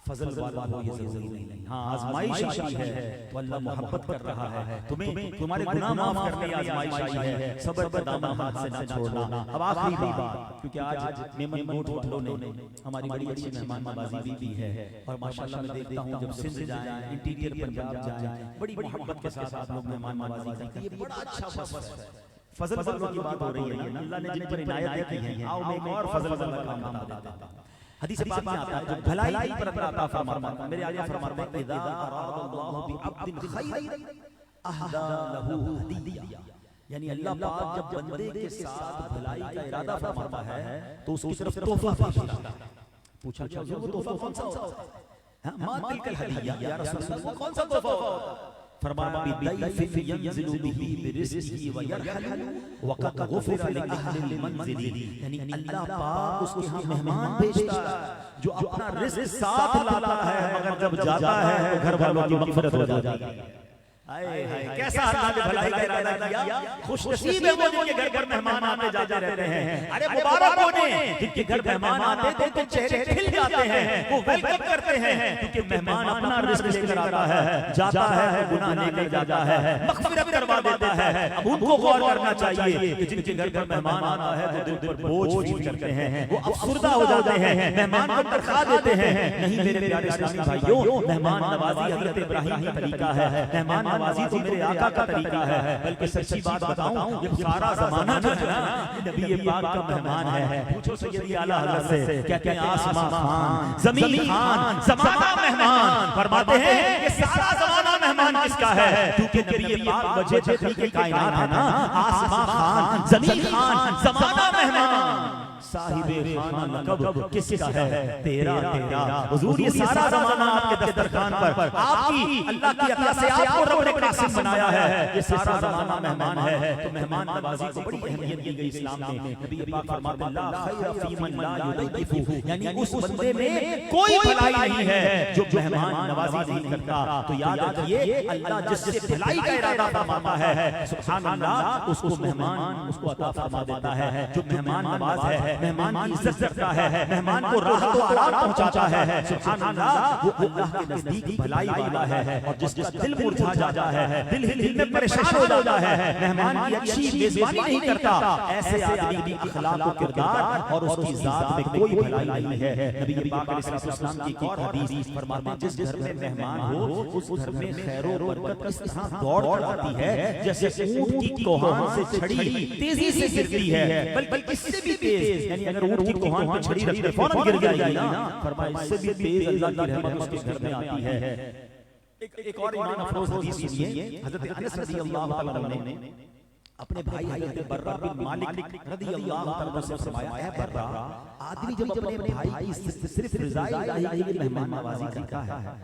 فضل والا ہو یہ ضروری نہیں۔ ہاں آزمائش آئی ہے تو اللہ محبت کر رہا ہے، تمہیں تمہارے گناہ معاف کرنے کی آزمائش آئی ہے، صبر کا دامن ہاتھ سے نہ چھوڑنا۔ اب آخری بات، کیونکہ آج میمن گوٹ والوں نے ہماری بڑی اچھی مہمان نوازی بھی ہے اور ماشاءاللہ میں دیکھتا ہوں جب سندھ جائیں، انٹیریئر پنجاب جائیں، بڑی محبت کے ساتھ آپ لوگ مہمان نوازی کرتے ہیں، یہ بڑا اچھا وصف ہے۔ فضل والوں کی بات ہو رہی ہے، اللہ نے جن پر عنایت کی ہیں، آؤ میں ایک اور فضل والا کام بتا دیتا ہوں۔ حدیث پاک میں آتا ہے جو بھلائی پر اللہ عطا فرماتا ہے، میرے آقا فرماتے ہیں اذا اراد اللہ بعبد خیر اہدی لہ ہدیہ، یعنی اللہ پاک جب بندے کے ساتھ بھلائی کا ارادہ فرماتا ہے تو اس کی طرف تحفہ بھیجتا ہے۔ پوچھا کہ حضور وہ تحفہ کون سا ہوتا ہے؟ ما تلک الہدیہ یا رسول اللہ، وہ کون سا تحفہ ہوتا ہے؟ فرمایا بِضَيْفٍ يَنزِلُ بِهِ بِرِزْقِهِ وَيَرْحَلُ وَقَدْ غُفِرَ لِأَهْلِ الْمَنزِلِ، یعنی اللہ پاک اس کے ہاں مہمان بھیجتا ہے جو اپنا رزق ساتھ لاتا ہے مگر جب جاتا ہے تو گھر والوں کی مغفرت ہو جاتی ہے۔ کیسا اللہ نے بھلائی کا ارادہ کیا، خوش نصیب ہے وہ جن کے گھر مہمان آتے جاتے رہتے ہیں۔ ارے مبارک ہونے جن کے گھر مہمان آتے ہیں تو چہرے کھل جاتے ہیں، وہ ویلکم کرتے ہیں، کیونکہ مہمان اپنا رزق لے کر آتا ہے، جاتا ہے گناہ لے کر جاتا ہے، مغفرت کروا دیتا ہے۔ اب ان کو غور کرنا چاہیے کہ جن کے گھر پر مہمان آتا ہے تو دل پر بوجھ فیل کرتے ہیں، وہ افسردہ ہو جاتے ہیں، مہمان کو تنخواہ دیتے ہیں۔ نہیں میرے پیارے اسلامی بھائیوں، مہمان نوازی حضرت ابراہیم کا طریقہ ہے، مہمان نوازی تو میرے آقا کا طریقہ ہے، بلکہ سچی بات بتاؤں یہ سارا زمانہ جو ہے نا نبی پاک کا مہمان ہے۔ پوچھو سیدی اعلیٰ حضرت سے، کہتے ہیں آسمان خان، زمین خان، زمانہ مہمان، فرماتے ہیں یہ سارا زمانہ مہمان کس کا ہے؟ کیونکہ نبی پاک وجہ تخلیق کائنات ہے نا، آسمان خان، زمین خان، زمانہ مہمان، صاحب خانہ لقب کس کا ہے؟ تیرا تیرا۔ حضور یہ سارا زمانہ آپ کے دسترخوان پر آپ کی اللہ کی عطا سے آپ کو رب نے قاسم بنایا ہے، یہ سارا زمانہ مہمان ہے۔ تو مہمان نوازی کو بڑی اہمیت دی گئی اسلام میں۔ نبی پاک فرماتے ہیں لا خیر فی من لا یضیف، یعنی اس بندے میں کوئی بھلائی نہیں ہے جو مہمان نوازی نہیں کرتا۔ تو یاد رکھیے اللہ جس سے بھلائی کا ارادہ فرماتا ہے سبحان اللہ اس کو مہمان اس کو عطا فرما دیتا ہے۔ جو مہمان نواز ہے مہمان کی عزت کرتا ہے، مہمان کو راحت و آرام پہنچاتا ہے، سبحان اللہ، وہ اللہ کے نزدیک بھلائی والا ہے۔ اور جس کا دل مرجھا جاتا ہے، دل میں پریشان ہو جاتا ہے، مہمان کی اچھی میزبانی نہیں کرتا، ایسے آدمی کی اخلاق و کردار اور اس کی ذات میں کوئی بھلائی نہیں ہے۔ نبی پاک علیہ السلام کی ایک اور حدیث فرماتے ہیں جس گھر میں مہمان ہو اس گھر میں خیر و برکت اس طرح دوڑ کر آتی ہے جیسے اونٹ کی کوہان سے چھڑی تیزی سے گرتی ہے، بلکہ اس سے بھی تیز، یعنی اگر اونٹ کی کوہان پر چھڑی رکھتے فوراً گر جائے گی نا، فرمایا اس سے بھی تیز اللہ کی رحمت اس کے گھر میں آتی ہے۔ ایک اور ایمان افروز حدیث سنیے، حضرت انس رضی اللہ تعالیٰ عنہ نے اپنے بھائی حضرت برہ بن مالک رضی اللہ تعالیٰ عنہ سے فرمایا، اے برہ، آدمی جب اپنے بھائی کی صرف رضائے الہی کے لیے مہمان نوازی کرتا ہے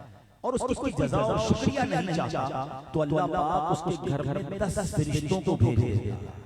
اور اس کی کوئی جزا اور شکریہ نہیں چاہتا تو اللہ پاک اس کے گھر میں 10 فرشتوں کو بھیج دیتا ہے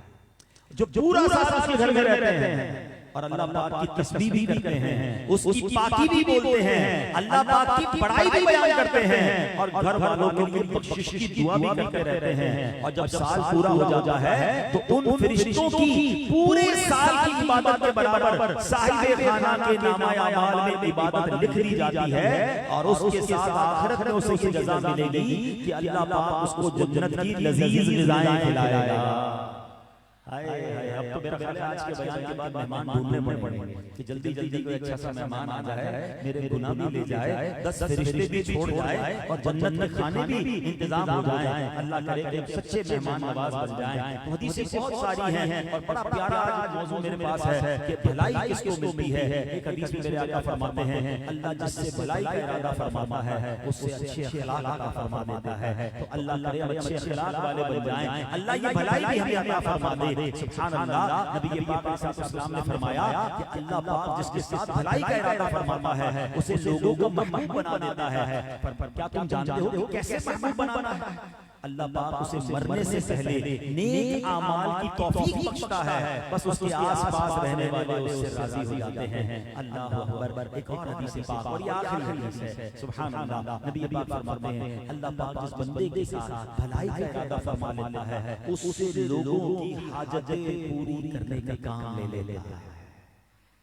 جو پورا سال اس کے گھر میں رہتے ہیں اور اللہ پاک کی تسبیح بھی کرتے ہیں، اس کی پاکی بھی بولتے ہیں، اللہ پاک کی بڑائی بھی بیان کرتے ہیں اور گھر والوں کے لیے بخشش کی دعا بھی کرتے رہتے ہیں۔ اور جب سال پورا ہو جاتا ہے تو ان فرشتوں کی پورے سال کی عبادت کے برابر صاحب خانہ کے نامہ اعمال میں عبادت لکھ دی جاتی ہے اور اس کے ساتھ آخرت میں اسے یہ جزا ملے گی کہ اللہ پاک اس کو جنت کی لذیذ غذائیں کھلائے گا۔ اب تو میرا خیال ہے آج کے بیان کے بعد مہمان ڈھونڈنے پڑیں گے کہ جلدی جلدی کوئی اچھا سا مہمان آ جائے، میرے گناہ بھی لے جائے، 10 فرشتے بھی چھوڑ جائے اور جنت میں کھانے بھی انتظام ہو جائیں، اللہ کرے کہ ہم سچے مہمان نواز بن جائیں۔ حدیثیں بہت ساری ہیں اور بڑا پیارا آج موضوع میرے پاس ہے کہ بھلائی کس کو ملتی ہے۔ ایک حدیث میں میرے آقا فرماتے ہیں اللہ جس سے بھلائی کا ارادہ فرماتا ہے اس سے اچھے اخلاق عطا فرما دیتا ہے، تو اللہ کرے ہم اچھے اخلاق والے بن جائیں، اللہ یہ بھلائی بھی ہمیں عطا فرما دے۔ سبحان اللہ، نبی پاک علیہ السلام نے فرمایا کہ اللہ پاک جس کے ساتھ بھلائی کا ارادہ فرماتا ہے اسے لوگوں کو محبوب بنا دیتا ہے۔ پر کیا تم جانتے ہو کہ کیسے محبوب بنانا ہے؟ اللہ پاک اسے مرنے سے پہلے نیک اعمال کی توفیق بخشتا ہے، بس اس کے آس پاس رہنے والے اس سے راضی ہو جاتے ہیں۔ اللہ اکبر۔ ایک اور حدیث پاک اور یہ آخری حدیث ہے، سبحان اللہ، نبی پاک فرماتے ہیں اللہ پاک جس بندے کے ساتھ بھلائی کا ارادہ فرما لیتا ہے اس سے لوگوں کی حاجتیں پوری کرنے کا کام لے لیتا ہے۔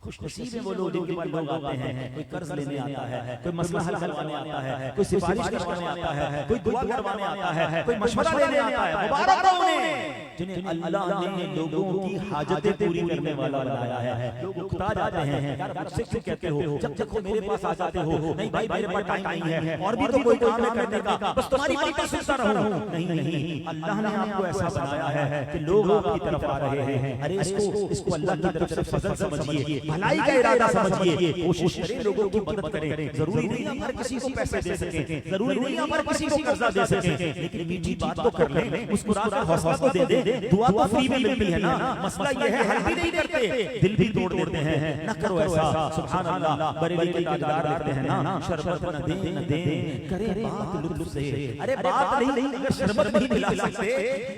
خوش نصیب ہیں وہ لوگ جن کے پاس لوگ آتے ہیں، کوئی قرض لینے آتا ہے، کوئی مسئلہ حل کروانے آتا ہے، کوئی سفارش کروانے آتا ہے، کوئی دعا کروانے آتا ہے، کوئی مشورہ لینے آتا ہے۔ مبارک ہو انہیں جنہیں اللہ نے لوگوں کی حاجتیں پوری کرنے والا بنایا ہے۔ لوگ اکتا جاتے ہیں، یار مجھ سے کیوں کہتے ہو، جب جب میرے پاس آ جاتے ہو، نہیں بھائی میرے پاس ٹائم نہیں ہے اور بھی تو کوئی کام ہے کرنے کا، بس تمہاری باتیں سنتا رہوں۔ نہیں، اللہ نے آپ کو ایسا بنایا ہے کہ لوگ آپ کی طرف آ رہے ہیں، ارے اس کو اللہ کی طرف سے فضل سمجھیے، بھلائی کا ارادہ سمجھیے، کوشش کریں لوگوں کی مدد کریں۔ ضروری نہیں ہم ہر کسی کو پیسے دے سکیں، ضروری نہیں ہم ہر کسی کو قرضہ دے سکیں، لیکن میٹھی بات تو کر لیں، مسکرا کر حوصلہ تو دے دیں۔ دعا تو فری میں ملتی ہے نا، مسئلہ یہ ہے حل بھی نہیں کرتے، دل بھی توڑ دیتے ہیں۔ نہ کرو ایسا، سبحان اللہ۔ بریلی کے تاجدار لکھتے ہیں نا، شربت نہ دیں نہ دیں، کرے بات لطف سے۔ ارے بات نہیں، اگر شربت نہیں پلا سکتے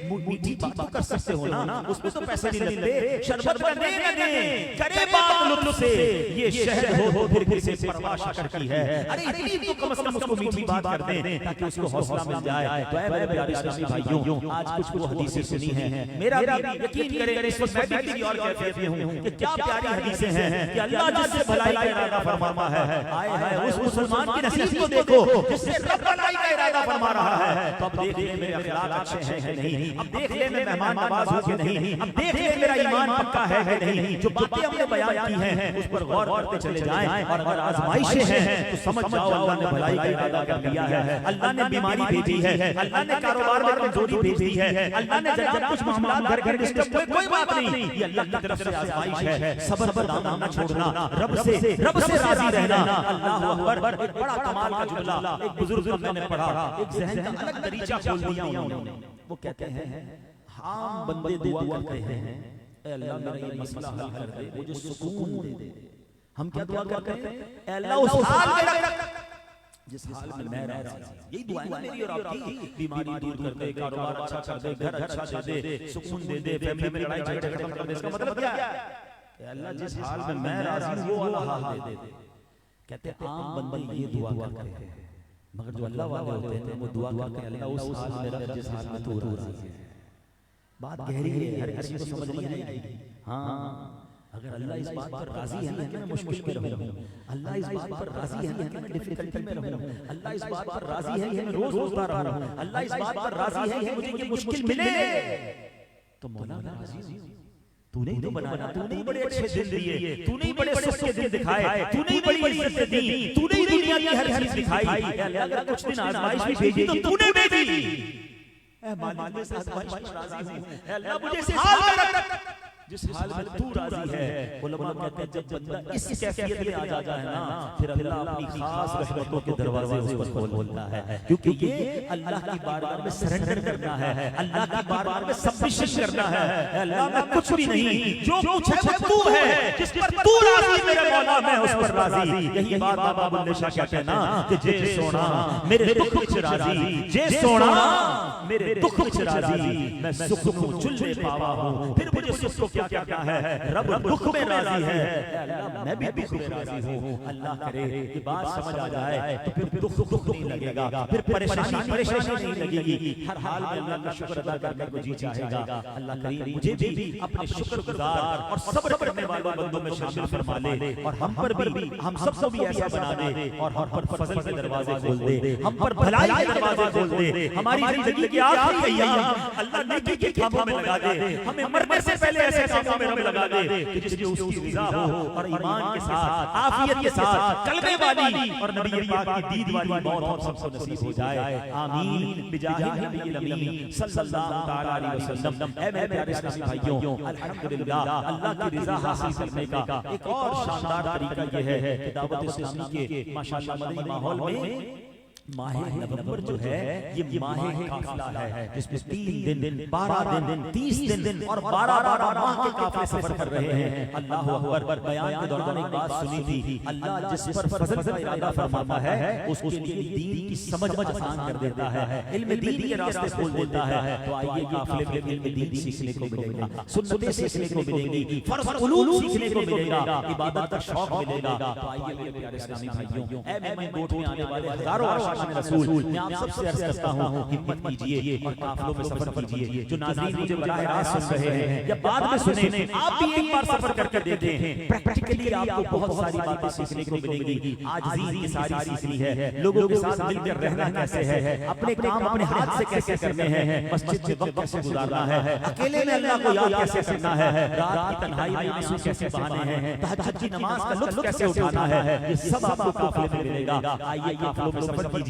میٹھی بات تو کر سکتے ہو نا، اس میں تو پیسے نہیں لگتے۔ شربت نہ دیں نہ دیں، کرے بات لطف سے، یہ شہد ہو پھر کسے پرواہ شکر کی ہے۔ ارے اتنی تو کم از کم اس کو میٹھی بات کر دیں تاکہ اس کو حوصلہ مل جائے۔ تو اے میرے پیارے اسلامی بھائیوں، آج کچھ وہ حدیثیں سنی ہیں، میرا بھی یقین کریں اس وقت میں بھی کسی اور کیفیت میں ہوں کہ کیا پیاری حدیثیں ہیں کہ اللہ جس سے بھلائی کا ارادہ فرماتا ہے، آئے ہائے اس مسلمان کی نصیب کو دیکھو جس سے رب بھلائی کا ارادہ فرما رہا ہے۔ تو اب دیکھ لیں میرے اخلاق اچھے ہیں کہ نہیں، اب دیکھ لیں میں مہمان نواز ہوں کہ نہیں، اب دیکھ لیں میرا ایمان پکا ہے کہ نہیں۔ جو باتیں ہم نے بیان کی ہیں اس پر غور کرتے چلے جائیں، اور اگر آزمائشیں ہیں تو سمجھ جاؤ اللہ نے بھلائی کا ارادہ کر لیا ہے، اللہ نے بیماری بھیجی ہے، اللہ نے کاروبار میں کمزوری بھیجی ہے، اللہ نے جب کچھ معاملات گھر گھر ڈسٹرب ہوئے کوئی بات نہیں، یہ اللہ کی طرف سے آزمائش ہے۔ صبر دامن نہ چھوڑنا، رب سے راضی رہنا۔ اللہ اکبر۔ ایک بڑا کمال کا جملہ ایک بزرگ کا میں نے پڑھا، ایک ذہن کا الگ طریقہ کھول دیا انہوں نے۔ وہ کہتے ہیں عام بندے دعا کرتے ہیں اے اللہ میرا یہ مسئلہ حل کر دے، مجھے سکون دے دے۔ ہم کیا دعا کرتے ہیں؟ اے اللہ اس حال میں رکھ جس حال میں میں رہ رہا ہوں۔ یہی دعا ہے میری اور آپ کی، بیماری دور کر دے، کاروبار اچھا کر دے، گھر اچھا دے دے، سکون دے دے، فیملی میں لڑائی جھگڑے ختم کر دے۔ اس کا مطلب کیا ہے؟ اے اللہ جس حال میں میں راضی ہوں وہ والا حال دے دے۔ کہتے ہیں عام بندے یہ دعا کرتے ہیں، مگر جو اللہ والے ہوتے ہیں وہ دعا کرتے ہیں اللہ اس حال میں رکھ جس حال میں تو راضی ہے۔ بات گہری ہے، ہر کسی کو سمجھ نہیں آئی۔ ہاں اگر اللہ اس بات پر راضی ہے نا کہ میں مشکل میں رہوں، اللہ اس بات پر راضی ہے نا کہ میں ڈیفیکلٹی میں رہوں، اللہ اس بات پر راضی ہے کہ میں روز روزہ رہوں، اللہ اس بات پر راضی ہے کہ مجھے یہ مشکل ملے، تو مولا میں راضی ہوں۔ تو نے ہی تو بنایا، تو نے ہی بڑے اچھے دن دیے، تو نے ہی بڑے سچے دن دکھائے، تو نے ہی بڑی عزت دی، تو نے ہی دنیا کی ہر چیز دکھائی۔ اے اللہ اگر کچھ دن آزمائش بھی بھیجی تو تو نے بھیجی، اے مالک میں اس آزمائش پر راضی ہوں، اے اللہ مجھے اس حال میں رکھ جس حال میں تو راضی ہے۔ علماء کہتے ہیں جب بندہ اس کیفیت میں آ جاتا ہے نا پھر اللہ اپنی خاص رحمتوں کے دروازے اس پر کھولتا ہے، کیونکہ یہ اللہ کی بارگاہ میں سرنڈر کرنا ہے، اللہ کی بارگاہ میں سبمشن کرنا ہے۔ اے اللہ میں کچھ بھی نہیں، جو کچھ ہے وہ تو ہے، جس پر تو راضی میرے مولا میں اس پر راضی۔ یہی بات بابا بلے شاہ کہتے ہیں نا کہ جے سونا میرے دکھ وچ راضی، جے سونا میرے دکھ وچ راضی، میں سکھ کو چلے پاوا ہوں، پھر مجھے سکھ کو کیا کہنا ہے، رب دکھ میں راضی ہے، میں بھی دکھ میں راضی ہوں۔ اللہ کرے یہ بات سمجھ آ جائے تو پھر دکھ نہیں لگے گا، پھر پریشانی نہیں لگے گی، ہر حال میں اللہ کا شکر ادا کرنے کو جی چاہے گا۔ اللہ کریم مجھے بھی اپنے شکر گزار اور صبر کرنے والے بندوں میں شامل فرما لے، اور ہم پر بھی، ہم سب کو بھی ایسا بنا دے، اور ہم پر فضل کے دروازے کھول دے، ہم پر بھلائی کے دروازے کھول دے، ہماری زندگی کے آخری ایام اللہ نیکی کے کاموں میں لگا دے، ہمیں مرنے سے پہلے ایسے کاموں میں لگا دے کہ جس میں اس کی رضا ہو اور ایمان کے ساتھ، عافیت کے ساتھ، کلمے والی اور نبی پاک کی دید والی موت ہم سب کو نصیب ہو جائے، آمین بجاہ نبی الامین صلی اللہ تعالی علیہ وسلم۔ اے میرے پیارے اسلامی بھائیوں، الحمدللہ اللہ کی رضا حاصل کرنے کا ایک اور شاندار طریقہ یہ ہے کہ دعوت اسلامی کے ماشاءاللہ مدنی ماحول میں ماہ نومبر جو ہے یہ ماہ قافلہ ہے، جس میں 3 دن 12 دن 30 دن اور 12 ماہ کے قافلے سفر کر رہے ہیں۔ اللہ اکبر۔ بیان کے دوران ایک بات سنی تھی، اللہ جس پر فضل کا ارادہ فرماتا ہے اس کے لیے دین کی سمجھ آسان کر دیتا ہے، علم دین کے راستے کھول دیتا ہے۔ تو آئیے قافلے میں علم دین سیکھنے کو ملے گا، سنتیں سیکھنے کو ملیں گی، فرض علوم سیکھنے کو ملے گا، عبادت کا شوق ملے گا۔ تو آئیے میرے پیارے اسلامی بھائیوں، اے میں گوٹ میں آنے والے ہزاروں رسول، میں آپ سب سے عرض کرتا ہوں ہمت کیجئے اور قافلوں میں سفر کیجئے۔ جو ناظرین مجھے براہ راست سن رہے ہیں یا بعد میں سنیں، آپ بھی ایک بار سفر کر کے دیکھیں، پریکٹیکلی آپ کو بہت ساری باتیں سیکھنے کو ملیں گی۔ عاجزی کی ساری سیکھنی ہے، لوگوں کے ساتھ مل کر رہنا کیسے ہے، اپنے کام اپنے ہاتھ سے کیسے کرنے ہیں، مسجد میں وقت کیسے گزارنا ہے، اکیلے میں اللہ کو یاد کیسے کرنا ہے، رات کی تنہائی میں آنسو کیسے بہانے ہیں، تہجد کی نماز کا لطف کیسے اٹھانا ہے، یہ سب آپ کو قافلے میں ملے گا۔ آئیے قافلوں میں سفر کیجئے،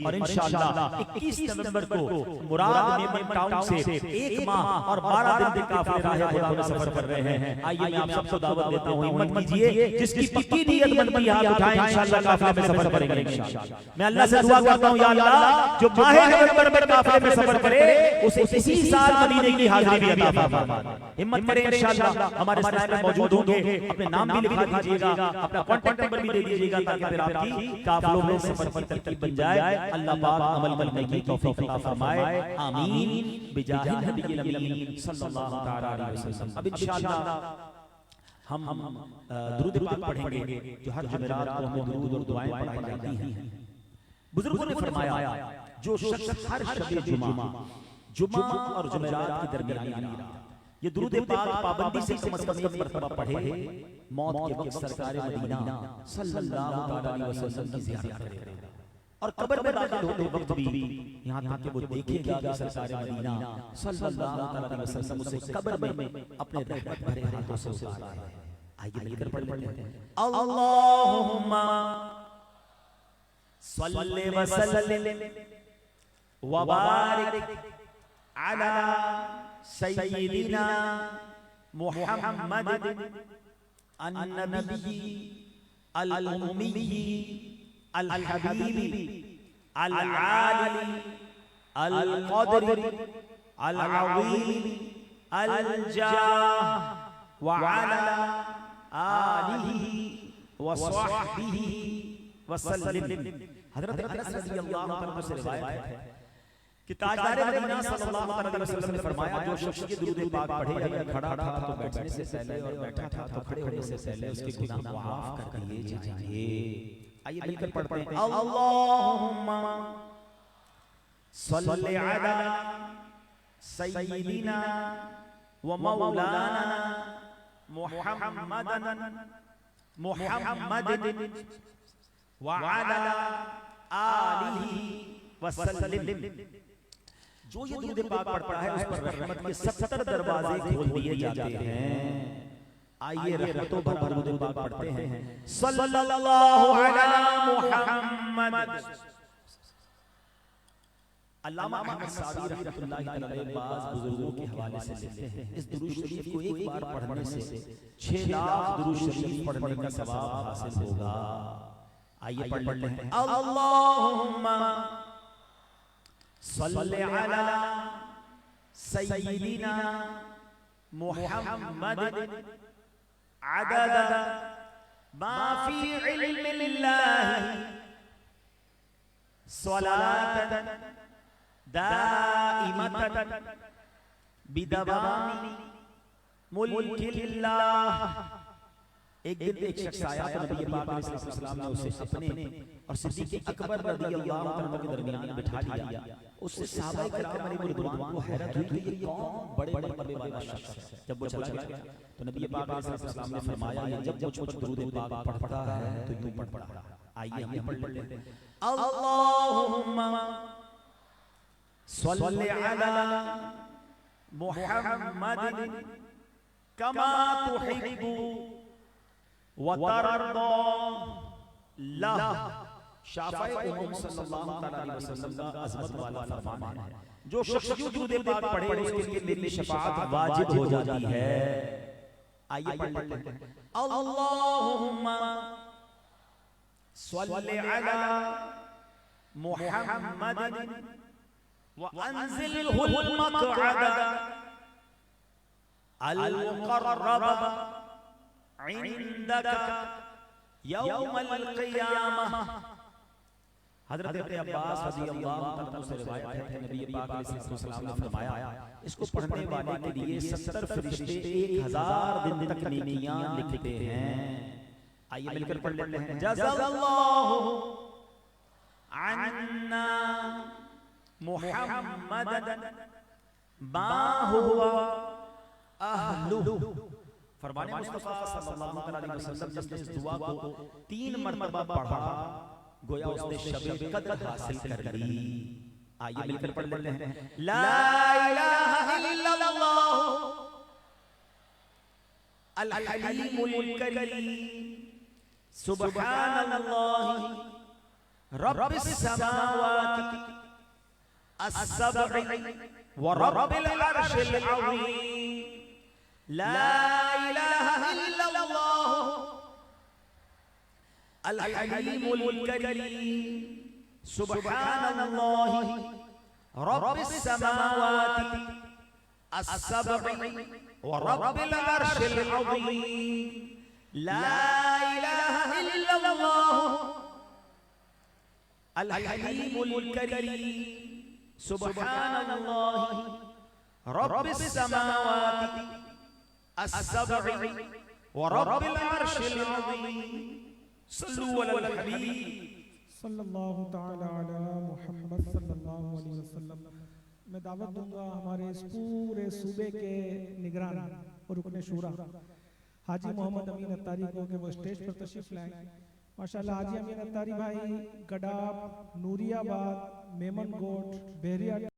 اور انشاءاللہ 21 نومبر کو مراد میمن ٹاؤن سے 1 ماہ اور 12 دن قافلے راہ خدا میں سفر کر رہے ہیں۔ آئیے میں آپ سب کو دعوت دیتا ہوں، ہمت کیجئے، جس کی پکی نیت بنتی ہے ہاتھ اٹھائیں، انشاءاللہ قافلے میں سفر کریں گے انشاءاللہ۔ میں اللہ سے دعا کرتا ہوں یا اللہ جو ماہ نومبر میں قافلے میں سفر کرے اسے اسی سال مدینے کی حاضری بھی عطا فرما۔ ہمت کریں انشاءاللہ، ہمارے سائے میں موجود ہوں گے، اپنے نام بھی لکھا دیجئے گا، اپنا کانٹیکٹ نمبر بھی دے دیجئے گا تاکہ پھر آپ کی قافلوں میں سفر کی ترتیب بن جائے۔ اللہ پاک عمل کرنے کی توفیق عطا فرمائے، آمین بجاہ نبی الامین صلی اللہ تعالی علیہ وسلم۔ اب انشاءاللہ ہم درود پاک پڑھیں گے، جو ہر جمعرات کو ہمیں درود اور دعائیں پڑھائی جاتی ہیں۔ بزرگوں نے فرمایا جو شخص ہر شب جمعہ اور جمعرات کے درمیانی رات یہ درود پاک پابندی سے کم از کم 1 مرتبہ پڑھے، موت کے وقت سرکار مدینہ صلی اللہ تعالی علیہ وسلم کی زیارت کرے گا، اور قبر میں داخل ہوتے وقت بھی یہاں تک کہ وہ دیکھے گا کہ سرکار مدینہ صلی اللہ علیہ وسلم اسے قبر میں اپنے رحمت بھرے ہاتھوں سے اتار رہے ہیں۔ آئیے مل کر پڑھ لیتے ہیں، اللہم صلی وسلم وبارک علی سیدنا محمد النبی الامی الحبیب العالی القدر العظیم الجاہ وعلی آلہ وصحبہ وسلم۔ حضرت انس رضی اللہ عنہ سے روایت ہے کہ تاجدار مدینہ صلی اللہ علیہ وسلم نے فرمایا جو شخص یہ درود پاک پڑھے یا کھڑا تھا تو بیٹھنے سے پہلے اور بیٹھا تھا تو کھڑے ہونے سے پہلے اس کے گناہ معاف کر دیے جائیں۔ آئیے مل کر پڑھتے ہیں، اللہم صلی علی سیدنا و مولانا محمد وعلى آلہ وسلم. جو یہ درود پاک پڑھتا ہے اس پر رحمت کے 70 دروازے کھول دیے جاتے ہیں. آئیے رحمتوں پر درود پاک پڑھتے ہیں. صلی اللہ علی محمد. علامہ احمد سعدی رحمۃ اللہ علیہ بعض بزرگوں کے حوالے سے لکھتے ہیں اس درود شریف کو ایک بار پڑھنے سے 6 لاکھ درود شریف پڑھنے کا ثواب حاصل ہوگا. آئیے پڑھ لیں. اللہم صلی علی سیدنا محمد عدد ما فی علم اللہ صلاة دائمة بدوام ملک اللہ. ایک دن ایک شخص آیا تو نبی پاک علیہ السلام نے اسے اپنے اور صدیق اکبر رضی اللہ عنہ کے درمیان بٹھا لیا. اس سے صحابہ کرام علیہ رضوان کو حیرت ہوئی کہ یہ کون بڑے مرتبے والا شخص ہے. جب وہ چلا گیا تو نبی پاک علیہ السلام نے فرمایا جب مجھ پر درود پاک پڑھتا ہے تو یوں پڑھتا ہے. آئیے ہم پڑھ لیتے ہیں. اللہم صلی علی محمد کما تحب وترضى. لا شافعی امم صلی اللہ علیہ وسلم کا عظمت والا فرمان ہے جو شخص درود پاک پڑھے اس کے لیے میری شفاعت واجب ہو جاتی ہے. آئیے پڑھ لیتے ہیں. اللہم صلی علی محمد وانزلہ المقعد المقرب عندك یوم القیامہ. حضرت عباس رضی اللہ عنہ سے روایت ہے نبی پاک علیہ السلام نے فرمایا اس کو پڑھنے والے کے لیے 70 فرشتے 1000 دن تک نیکیاں لکھتے ہیں. آئیے مل کر پڑھ لیتے ہیں. جزا اللہ عنا محمد ما ہوا اہلہ. فرمانے مصطفیٰ صلی اللہ علیہ وسلم جس نے اس دعا کو 3 مرتبہ پڑھا گویا اس نے شب قدر حاصل کر لی. آئیے مل کر پڑھ لیتے ہیں. لا الہ الا اللہ الحلیم الکریم سبحان اللہ رب السماوات السبع ورب العرش العظیم. لا الہ الا اللہ الحلیم الکریم سبحان اللہ رب السماوات السبع ورب العرش العظیم. لا الہ الا اللہ الحلیم الکریم سبحان اللہ رب السماوات السبع ورب العرش العظیم. صلو علی الحبیب صلی اللہ تعالی علی محمد صلی اللہ علیہ وسلم. میں دعوت دوں گا ہمارے اس پورے صوبے کے نگران اور رکن شورا حاجی محمد امین اتاری کو کہ وہ اسٹیج پر تشریف لائیں. ماشاءاللہ حاجی امین اتاری بھائی گڈاب، نوری آباد، میمن گوٹ، بحریہ